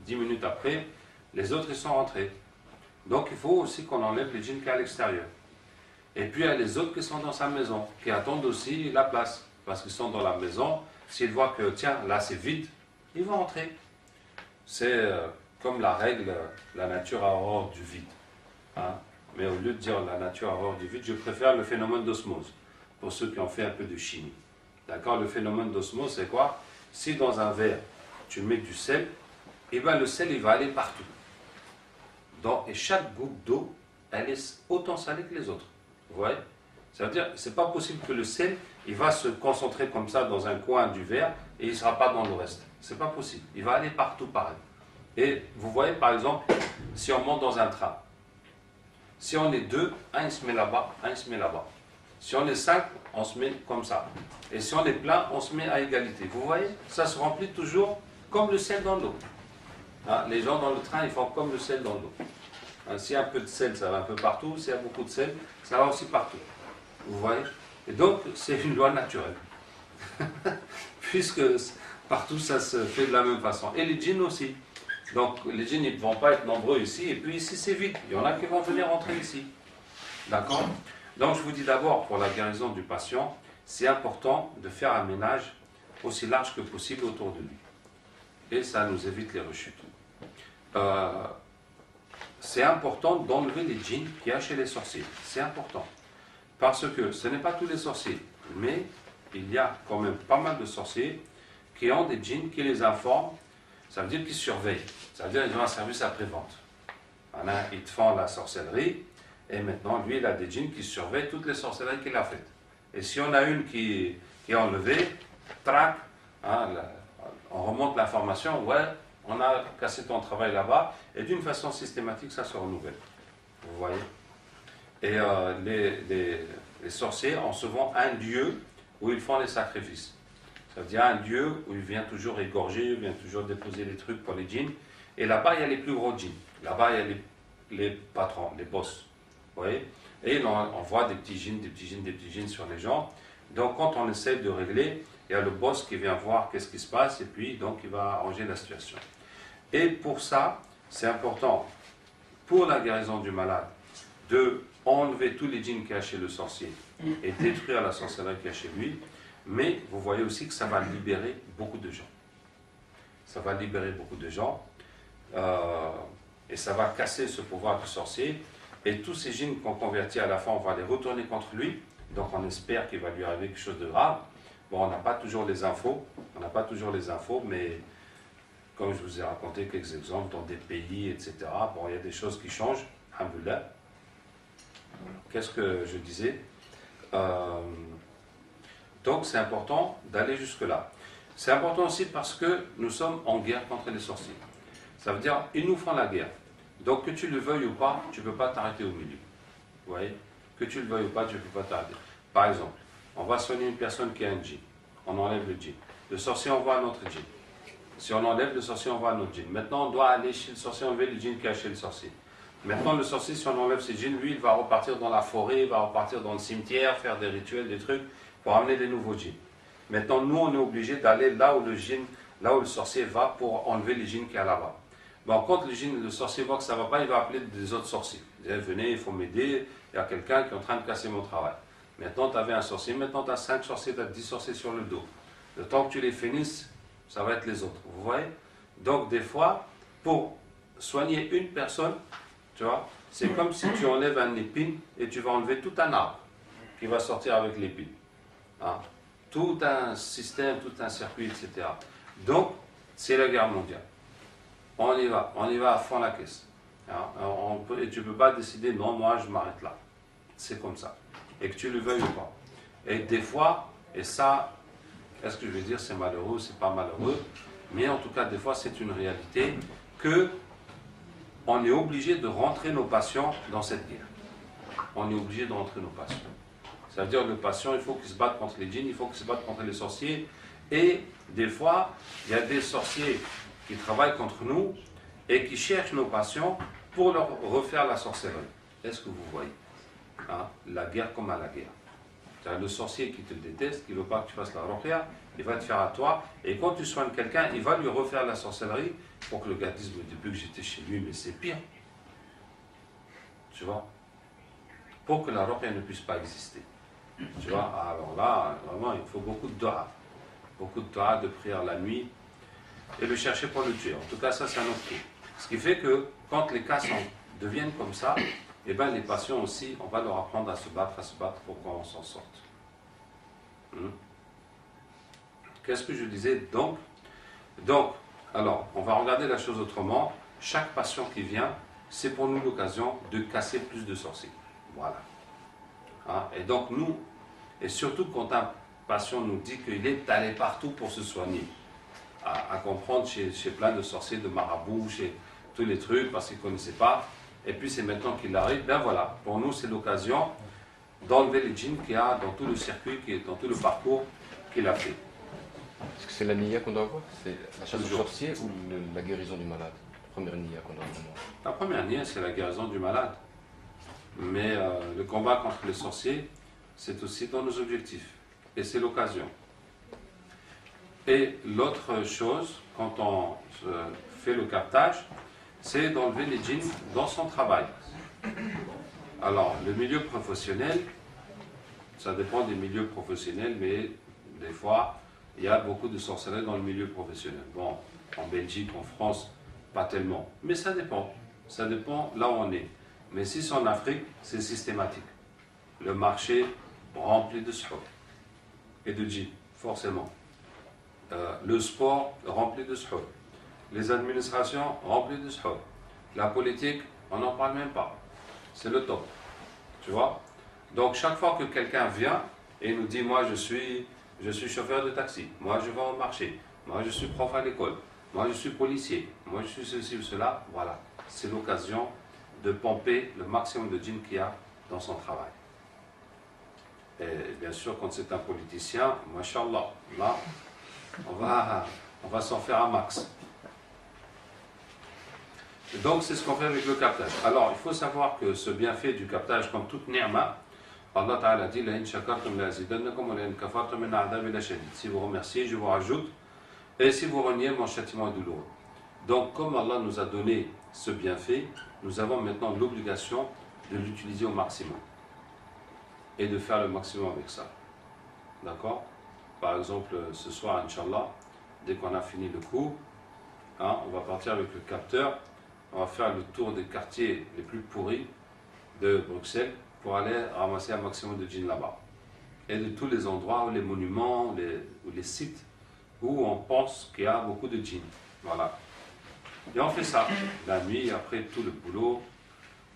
10 minutes après, les autres, ils sont rentrés. Donc, il faut aussi qu'on enlève les djinns qu'il y a à l'extérieur. Et puis, il y a les autres qui sont dans sa maison, qui attendent aussi la place. Parce qu'ils sont dans la maison, s'ils voient que, tiens, là, c'est vide, ils vont rentrer. C'est comme la règle, la nature a horreur du vide. Hein? Mais au lieu de dire la nature a horreur du vide, je préfère le phénomène d'osmose, pour ceux qui ont fait un peu de chimie. D'accord? Le phénomène d'osmose, c'est quoi? Si dans un verre, tu mets du sel, et bien le sel, il va aller partout. Et chaque goutte d'eau, elle est autant salée que les autres. Vous voyez? Ça veut dire, c'est pas possible que le sel, il va se concentrer comme ça dans un coin du verre, et il ne sera pas dans le reste. C'est pas possible. Il va aller partout pareil. Et vous voyez, par exemple, si on monte dans un train, si on est deux, un il se met là-bas, un il se met là-bas. Si on est 5, on se met comme ça. Et si on est plein, on se met à égalité. Vous voyez? Ça se remplit toujours comme le sel dans l'eau. Hein? Les gens dans le train, ils font comme le sel dans l'eau. Hein? S'il y a un peu de sel, ça va un peu partout. S'il y a beaucoup de sel, ça va aussi partout. Vous voyez? Et donc, c'est une loi naturelle. Puisque partout, ça se fait de la même façon. Et les djinns aussi. Donc, les djinns, ils ne vont pas être nombreux ici. Et puis ici, c'est vide. Il y en a qui vont venir rentrer ici. D'accord? Donc, je vous dis d'abord, pour la guérison du patient, c'est important de faire un ménage aussi large que possible autour de lui. Et ça nous évite les rechutes. C'est important d'enlever les djinns qu'il y a chez les sorciers. C'est important. Parce que ce n'est pas tous les sorciers, mais il y a quand même pas mal de sorciers qui ont des djinns qui les informent. Ça veut dire qu'ils surveillent. Ça veut dire qu'ils ont un service après-vente. Ils te font la sorcellerie. Et maintenant, lui, il a des djinns qui surveillent toutes les sorcelleries qu'il a faites. Et si on a une qui est enlevée, trac, on remonte l'information, ouais, on a cassé ton travail là-bas, et d'une façon systématique, ça se renouvelle. Vous voyez? Et les sorciers ont souvent un dieu où ils font les sacrifices. Ça veut dire un dieu où il vient toujours égorger, il vient toujours déposer les trucs pour les djinns. Et là-bas, il y a les plus gros djinns. Là-bas, il y a les patrons, les boss. Vous voyez? Et on voit des petits djinns, des petits djinns, des petits djinns sur les gens. Donc quand on essaie de régler, il y a le boss qui vient voir qu'est-ce qui se passe et puis donc il va arranger la situation. Et pour ça, c'est important, pour la guérison du malade, de enlever tous les djinns qu'il y a chez le sorcier et détruire la sorcellerie qu'il y a chez lui. Mais vous voyez aussi que ça va libérer beaucoup de gens. Ça va libérer beaucoup de gens et ça va casser ce pouvoir du sorcier. Et tous ces djinns qu'on convertit à la fin, on va les retourner contre lui. Donc on espère qu'il va lui arriver quelque chose de grave. Bon, on n'a pas toujours les infos. Mais comme je vous ai raconté quelques exemples dans des pays, etc. Bon, il y a des choses qui changent. Alhamdoulilah. Qu'est-ce que je disais? Donc c'est important d'aller jusque-là. C'est important aussi parce que nous sommes en guerre contre les sorciers. Ça veut dire ils nous font la guerre. Donc que tu le veuilles ou pas, tu ne peux pas t'arrêter au milieu. Vous voyez? Que tu le veuilles ou pas, tu ne peux pas t'arrêter. Par exemple, on va soigner une personne qui a un djinn. On enlève le djinn. Le sorcier envoie un autre djinn. Si on enlève le sorcier, on envoie un autre djinn. Maintenant, on doit aller chez le sorcier, enlever le djinn qu'il y a chez le sorcier. Maintenant, le sorcier, si on enlève ses djinns, lui, il va repartir dans la forêt, il va repartir dans le cimetière, faire des rituels, des trucs, pour amener des nouveaux djinns. Maintenant, nous, on est obligé d'aller là où le sorcier va pour enlever les djinns qu'il y a là-bas. Bon, quand le sorcier voit que ça ne va pas, il va appeler des autres sorciers. Il dit, venez, il faut m'aider, il y a quelqu'un qui est en train de casser mon travail. Maintenant, tu avais un sorcier, maintenant tu as 5 sorciers, tu as 10 sorciers sur le dos. Le temps que tu les finisses, ça va être les autres. Vous voyez? Donc, des fois, pour soigner une personne, tu vois, c'est comme si tu enlèves un épine et tu vas enlever tout un arbre qui va sortir avec l'épine. Hein? Tout un système, tout un circuit, etc. Donc, c'est la guerre mondiale. On y va à fond la caisse. Hein? Et tu ne peux pas décider, non, moi je m'arrête là. C'est comme ça. Et que tu le veuilles ou pas. Et des fois, et ça, Est-ce que je vais dire c'est malheureux ou c'est pas malheureux? Mais en tout cas, des fois, c'est une réalité que on est obligé de rentrer nos patients dans cette guerre. On est obligé de rentrer nos patients. Ça veut dire le patient, il faut qu'il se batte contre les djinns, il faut qu'il se batte contre les sorciers. Et des fois, il y a des sorciers qui travaillent contre nous et qui cherchent nos patients pour leur refaire la sorcellerie. Est-ce que vous voyez hein, la guerre comme à la guerre. C'est-à-dire le sorcier qui te déteste, qui ne veut pas que tu fasses la ruqya, il va te faire à toi. Et quand tu soignes quelqu'un, il va lui refaire la sorcellerie pour que le gars dise, depuis que j'étais chez lui, mais c'est pire. Tu vois? Pour que la ruqya ne puisse pas exister. Tu vois? Alors là, vraiment, il faut beaucoup de dua. Beaucoup de dua, de prière la nuit. Et le chercher pour le tuer. En tout cas, ça, c'est un autre truc. Ce qui fait que quand les cas deviennent comme ça, eh bien, les patients aussi, on va leur apprendre à se battre pour qu'on s'en sorte. Qu'est-ce que je disais donc, alors, on va regarder la chose autrement. Chaque patient qui vient, c'est pour nous l'occasion de casser plus de sorciers. Voilà. Hein? Et donc, nous, et surtout quand un patient nous dit qu'il est allé partout pour se soigner, à comprendre chez plein de sorciers, de marabouts, chez tous les trucs, parce qu'ils ne connaissaient pas. Et puis c'est maintenant qu'il arrive, ben voilà, pour nous c'est l'occasion d'enlever les djinns qu'il y a dans tout le circuit, dans tout le parcours qu'il a fait. Est-ce que c'est la niya qu'on doit avoir? C'est la chasse aux sorciers ou la guérison du malade? La première niya qu'on doit avoir. La première niya, c'est la guérison du malade. Mais le combat contre les sorciers, c'est aussi dans nos objectifs. Et c'est l'occasion. Et l'autre chose, quand on fait le captage, c'est d'enlever les djinns dans son travail. Alors, le milieu professionnel, ça dépend des milieux professionnels, mais des fois, il y a beaucoup de sorcellerie dans le milieu professionnel. Bon, en Belgique, en France, pas tellement. Mais ça dépend. Ça dépend là où on est. Mais si c'est en Afrique, c'est systématique. Le marché rempli de sihor et de djinns, forcément. Le sport rempli de sihor. Les administrations remplies de sihor. La politique, on n'en parle même pas. C'est le top. Tu vois? Donc chaque fois que quelqu'un vient et nous dit, moi je suis chauffeur de taxi, moi je vais au marché, moi je suis prof à l'école, moi je suis policier, moi je suis ceci ou cela, voilà. C'est l'occasion de pomper le maximum de djinns qu'il y a dans son travail. Et bien sûr, quand c'est un politicien, mashallah, là, on va s'en faire un max. Donc c'est ce qu'on fait avec le captage. Alors il faut savoir que ce bienfait du captage, comme toute ni'ma, Allah Ta'ala dit si vous remerciez, je vous rajoute, et si vous reniez, mon châtiment est douloureux. Donc comme Allah nous a donné ce bienfait, nous avons maintenant l'obligation de l'utiliser au maximum et de faire le maximum avec ça. D'accord? Par exemple, ce soir, Inch'Allah, dès qu'on a fini le cours, hein, on va partir avec le capteur. On va faire le tour des quartiers les plus pourris de Bruxelles pour aller ramasser un maximum de djinns là-bas. Et de tous les endroits, ou les monuments, ou les sites où on pense qu'il y a beaucoup de djinns. Voilà. Et on fait ça la nuit, après tout le boulot,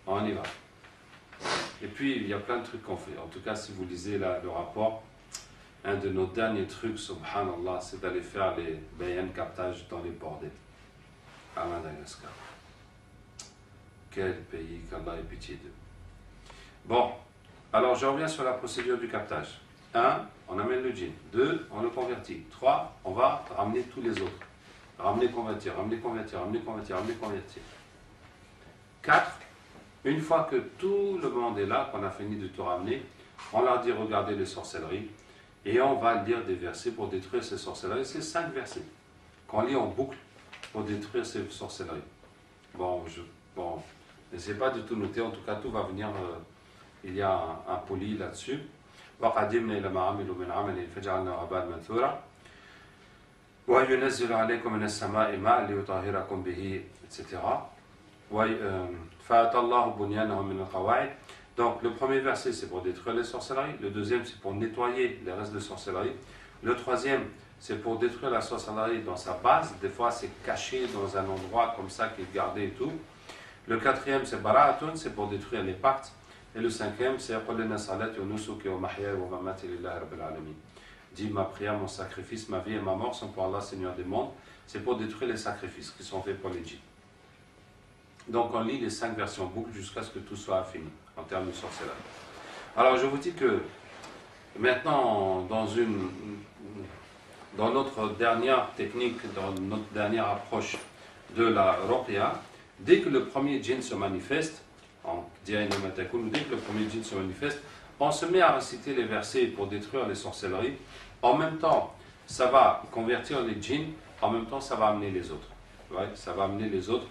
on y va. Et puis il y a plein de trucs qu'on fait. En tout cas, si vous lisez le rapport, un de nos derniers trucs, subhanallah, c'est d'aller faire les bayan captages dans les bordels à Madagascar. Quel pays, qu'Allah ait pitié d'eux. Bon, alors je reviens sur la procédure du captage. 1, on amène le djinn. 2, on le convertit. 3, on va ramener tous les autres. Ramener, convertir, ramener, convertir, ramener, convertir, ramener, convertir. 4, une fois que tout le monde est là, qu'on a fini de tout ramener, on leur dit regardez les sorcelleries et on va lire des versets pour détruire ces sorcelleries. C'est 5 versets qu'on lit en boucle pour détruire ces sorcelleries. Bon, n'essayez pas du tout noter, en tout cas tout va venir, il y a un poli là-dessus. وَقَدِمْنَا إِلَى مَا عَمِلُوا مِنْ عَمَلٍ فَجَعَلْنَاهُ هَبَاءً مَنْثُورًا وَيُنَزِّلُ عَلَيْكُم مِنَ السَّمَاءِ مَاءً لِيُطَهِّرَكُم بِهِ etc. فَأَتَى اللَّهُ بُنْيَانَهُم مِنَ الْقَوَاعِدِ. Donc le premier verset c'est pour détruire les sorcelleries, le deuxième c'est pour nettoyer les restes de sorcellerie, le troisième c'est pour détruire la sorcellerie dans sa base, des fois c'est caché dans un endroit comme ça qui est gardé et tout. Le quatrième c'est bara'atun, c'est pour détruire les pactes. Et le cinquième c'est dit ma prière, mon sacrifice, ma vie et ma mort sont pour Allah, Seigneur des mondes. C'est pour détruire les sacrifices qui sont faits pour les djinns. Donc on lit les 5 versions boucles jusqu'à ce que tout soit fini en termes de sorcellerie. Alors je vous dis que maintenant dans notre dernière technique, dans notre dernière approche de la ruqya, dès que le premier djinn se manifeste, dès que le premier djinn se manifeste, on se met à réciter les versets pour détruire les sorcelleries. En même temps, ça va convertir les djinns, en même temps, ça va amener les autres. Ouais, ça va amener les autres.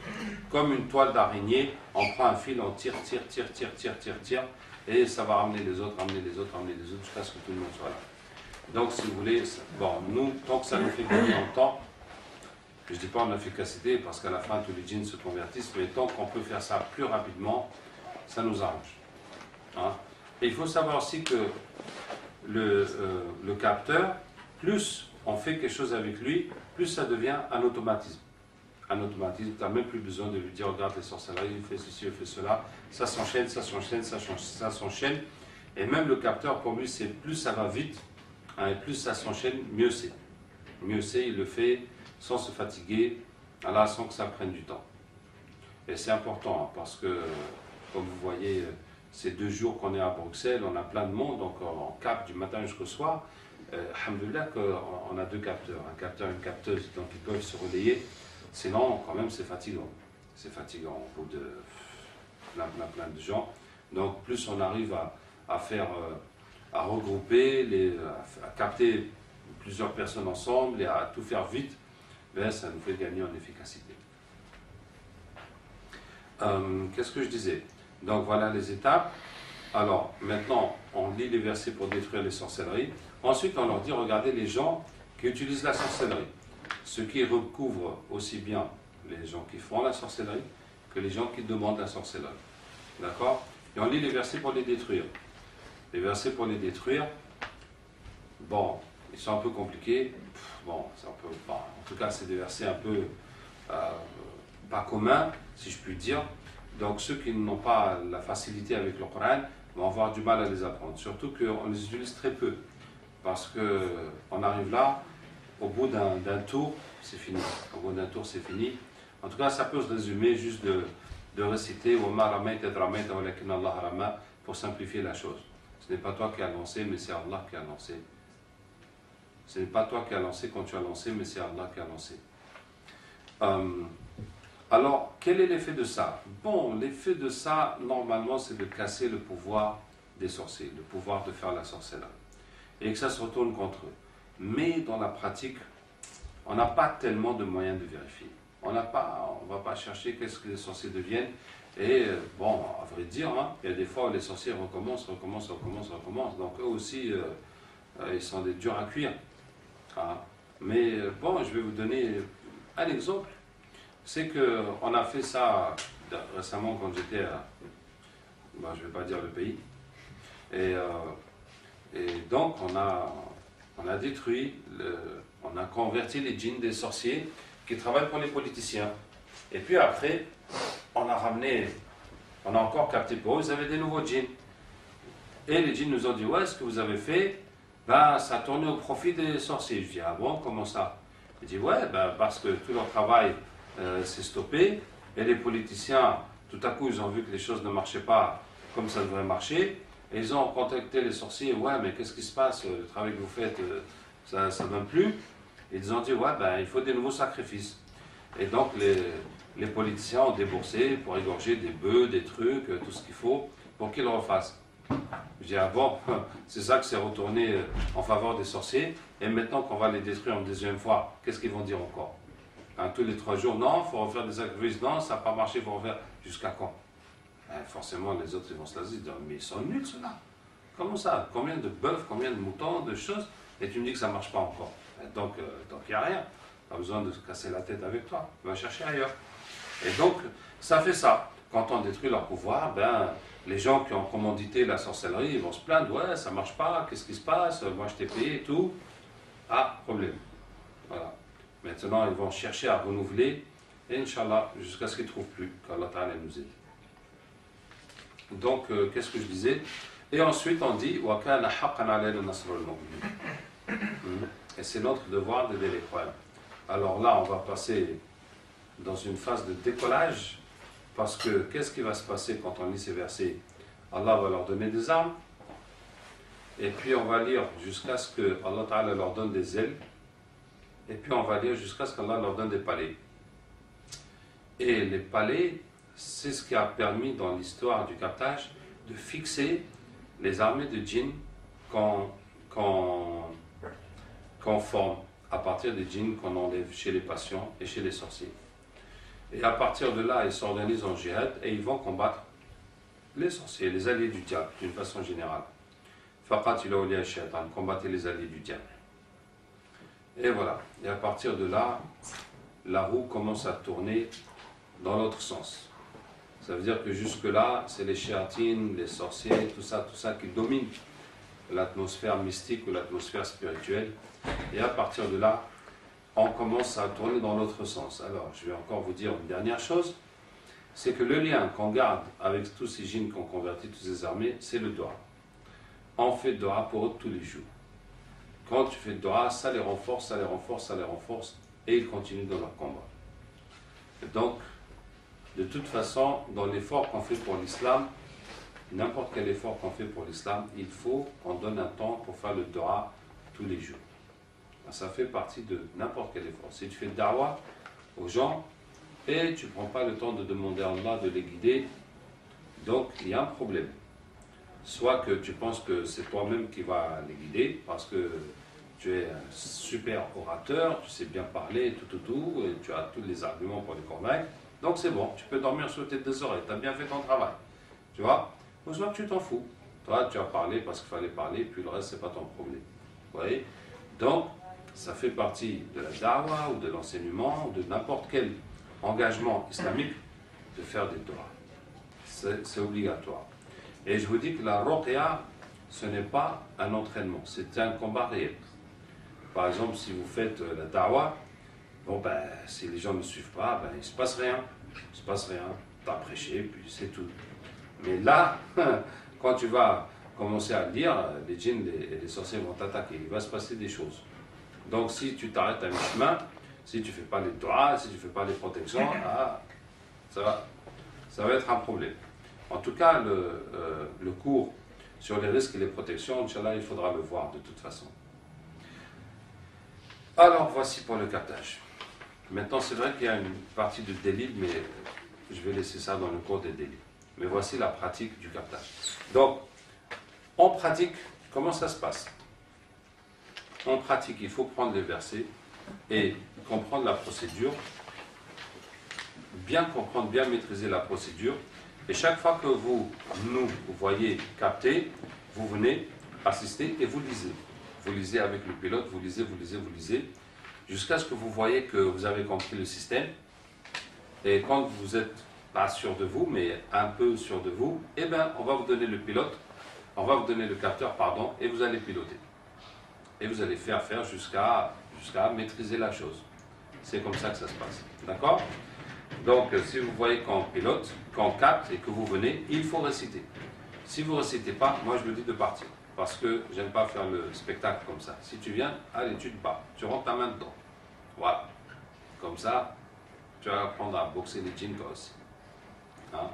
Comme une toile d'araignée, on prend un fil, on tire, et ça va amener les autres, jusqu'à ce que tout le monde soit là. Donc, si vous voulez, bon, nous, tant que ça nous fait gagner en temps, je ne dis pas en efficacité, parce qu'à la fin, tous les djinns se convertissent, mais tant qu'on peut faire ça plus rapidement, ça nous arrange. Hein? Et il faut savoir aussi que le capteur, plus on fait quelque chose avec lui, plus ça devient un automatisme. Un automatisme, tu n'as même plus besoin de lui dire, regarde les sorcelleries, il fait ceci, il fait cela, ça s'enchaîne, ça s'enchaîne. Et même le capteur, pour lui, c'est plus ça va vite, hein, et plus ça s'enchaîne, mieux c'est. Mieux c'est, il le fait sans se fatiguer, là, sans que ça prenne du temps. Et c'est important, hein, parce que, comme vous voyez, ces 2 jours qu'on est à Bruxelles, on a plein de monde, donc on capte du matin jusqu'au soir. Alhamdoulilah qu'on a 2 capteurs, un capteur et une capteuse, donc ils peuvent se relayer. Sinon, quand même, c'est fatigant. C'est fatigant au bout de plein de gens. Donc, plus on arrive à faire, à regrouper, à capter plusieurs personnes ensemble et à tout faire vite, ben, ça nous fait gagner en efficacité. Qu'est-ce que je disais? Donc, voilà les étapes. Alors, maintenant, on lit les versets pour détruire les sorcelleries. Ensuite, on leur dit, regardez les gens qui utilisent la sorcellerie. Ce qui recouvre aussi bien les gens qui font la sorcellerie que les gens qui demandent la sorcellerie. D'accord? Et on lit les versets pour les détruire. Les versets pour les détruire, bon, ils sont un peu compliqués. Bon, c'est un peu, bon, en tout cas, c'est des versets un peu pas communs, si je puis dire. Donc, ceux qui n'ont pas la facilité avec le Coran vont avoir du mal à les apprendre. Surtout qu'on les utilise très peu. Parce qu'on arrive là, au bout d'un tour, c'est fini. Au bout d'un tour, c'est fini. En tout cas, ça peut se résumer juste de réciter pour simplifier la chose. Ce n'est pas toi qui as lancé, mais c'est Allah qui a lancé. Ce n'est pas toi qui as lancé quand tu as lancé, mais c'est Allah qui a lancé. Alors, quel est l'effet de ça? Bon, l'effet de ça, normalement, c'est de casser le pouvoir des sorciers, le pouvoir de faire la sorcellerie. Et que ça se retourne contre eux. Mais dans la pratique, on n'a pas tellement de moyens de vérifier. On ne va pas chercher qu'est-ce que les sorciers deviennent. Et bon, à vrai dire, hein, il y a des fois où les sorciers recommencent. Donc eux aussi, ils sont des durs à cuire. Hein. Mais bon, je vais vous donner un exemple. C'est qu'on a fait ça récemment quand j'étais à... Ben, je ne vais pas dire le pays. Et donc, on a détruit, on a converti les djinns des sorciers qui travaillent pour les politiciens. Et puis après, on a encore capté pour eux, ils avaient des nouveaux djinns. Et les djinns nous ont dit, ouais, ce que vous avez fait, ben, ça a tourné au profit des sorciers. Je dis, ah bon, comment ça? Il dit, ouais, ben, parce que tout leur travail s'est stoppé, et les politiciens, tout à coup, ils ont vu que les choses ne marchaient pas comme ça devrait marcher. Et ils ont contacté les sorciers, ouais, mais qu'est-ce qui se passe? Le travail que vous faites, ça ne donne plus. Et ils ont dit, ouais, ben, il faut des nouveaux sacrifices. Et donc, les politiciens ont déboursé pour égorger des bœufs, des trucs, tout ce qu'il faut, pour qu'ils le refassent. Je dis, ah bon, c'est ça que c'est retourné en faveur des sorciers. Et maintenant qu'on va les détruire une deuxième fois, qu'est-ce qu'ils vont dire encore? Hein, tous les 3 jours, non, il faut refaire des sacrifices, non, ça n'a pas marché, il faut refaire. Jusqu'à quand? Forcément, les autres ils vont se la dire, mais ils sont nuls ceux-là. Comment ça? Combien de bœufs, combien de moutons, de choses, et tu me dis que ça ne marche pas encore. Donc il n'y a rien. Pas besoin de se casser la tête avec toi. Va chercher ailleurs. Et donc, ça fait ça. Quand on détruit leur pouvoir, ben, les gens qui ont commandité la sorcellerie, ils vont se plaindre, ouais, ça ne marche pas, qu'est-ce qui se passe? Moi je t'ai payé et tout. Ah, problème. Voilà. Maintenant, ils vont chercher à renouveler, et Inch'Allah, jusqu'à ce qu'ils ne trouvent plus, qu'Allah Ta'ala nous aide. Donc, qu'est-ce que je disais? Et ensuite, on dit, وَكَانَ حَقًّا عَلَيْنَا نَصْرُ الْمُؤْمِنِينَ. Et c'est notre devoir d'aider les croyants. Alors là, on va passer dans une phase de décollage, parce que qu'est-ce qui va se passer quand on lit ces versets? Allah va leur donner des armes, et puis on va lire jusqu'à ce que Allah Ta'ala leur donne des ailes, et puis on va lire jusqu'à ce qu'Allah leur donne des palais. Et les palais, c'est ce qui a permis dans l'histoire du captage de fixer les armées de djinns qu'on forme à partir des djinns qu'on enlève chez les patients et chez les sorciers. Et à partir de là, ils s'organisent en jihad et ils vont combattre les sorciers, les alliés du diable, d'une façon générale. Faqatilu awliya ash-shaytan, combattez les alliés du diable. Et voilà. Et à partir de là, la roue commence à tourner dans l'autre sens. Ça veut dire que jusque-là, c'est les shéatines, les sorciers, tout ça qui domine l'atmosphère mystique ou l'atmosphère spirituelle. Et à partir de là, on commence à tourner dans l'autre sens. Alors, je vais encore vous dire une dernière chose, c'est que le lien qu'on garde avec tous ces djinns qu'on convertit, toutes ces armées, c'est le dua. On fait dua pour eux tous les jours. Quand tu fais dua, ça les renforce, ça les renforce, ça les renforce, et ils continuent dans leur combat. Et donc, de toute façon, dans l'effort qu'on fait pour l'islam, n'importe quel effort qu'on fait pour l'islam, il faut qu'on donne un temps pour faire le dua tous les jours. Ça fait partie de n'importe quel effort. Si tu fais le da'wah aux gens et tu ne prends pas le temps de demander à Allah de les guider, donc il y a un problème. Soit que tu penses que c'est toi-même qui vas les guider parce que tu es un super orateur, tu sais bien parler, tout, et tu as tous les arguments pour les convaincre, donc c'est bon, tu peux dormir sur tes deux oreilles, tu as bien fait ton travail. Tu vois? Ou soit tu t'en fous. Toi, tu as parlé parce qu'il fallait parler, puis le reste, c'est pas ton problème. Vous voyez? Donc, ça fait partie de la da'wah ou de l'enseignement ou de n'importe quel engagement islamique de faire des doigts. C'est obligatoire. Et je vous dis que la ruqya, ce n'est pas un entraînement, c'est un combat réel. Par exemple, si vous faites la da'wah, bon ben, si les gens ne suivent pas, ben, il ne se passe rien. Il ne se passe rien. Tu as prêché, puis c'est tout. Mais là, quand tu vas commencer à lire, les djinns et les sorciers vont t'attaquer. Il va se passer des choses. Donc si tu t'arrêtes à mi-chemin, si tu ne fais pas les doigts, si tu ne fais pas les protections, ça va être un problème. En tout cas, le cours sur les risques et les protections, Inch'Allah, il faudra le voir de toute façon. Alors voici pour le captage. Maintenant, c'est vrai qu'il y a une partie de délil, mais je vais laisser ça dans le cours des délits. Mais voici la pratique du captage. Donc, en pratique, comment ça se passe? En pratique, il faut prendre les versets et comprendre la procédure, bien comprendre, bien maîtriser la procédure. Et chaque fois que vous voyez capter, vous venez assister et vous lisez. Vous lisez avec le pilote, vous lisez, jusqu'à ce que vous voyez que vous avez compris le système. Et quand vous êtes pas sûr de vous, mais un peu sûr de vous, eh bien, on va vous donner le pilote, on va vous donner le capteur, pardon, et vous allez piloter. Et vous allez faire jusqu'à maîtriser la chose. C'est comme ça que ça se passe. D'accord? Donc, si vous voyez qu'on pilote, qu'on capte et que vous venez, il faut réciter. Si vous ne récitez pas, moi je me dis de partir. Parce que j'aime pas faire le spectacle comme ça. Si tu viens, allez, tu te bats. Tu rentres ta main dedans. Voilà. Comme ça, tu vas apprendre à boxer les djinns toi aussi. Hein?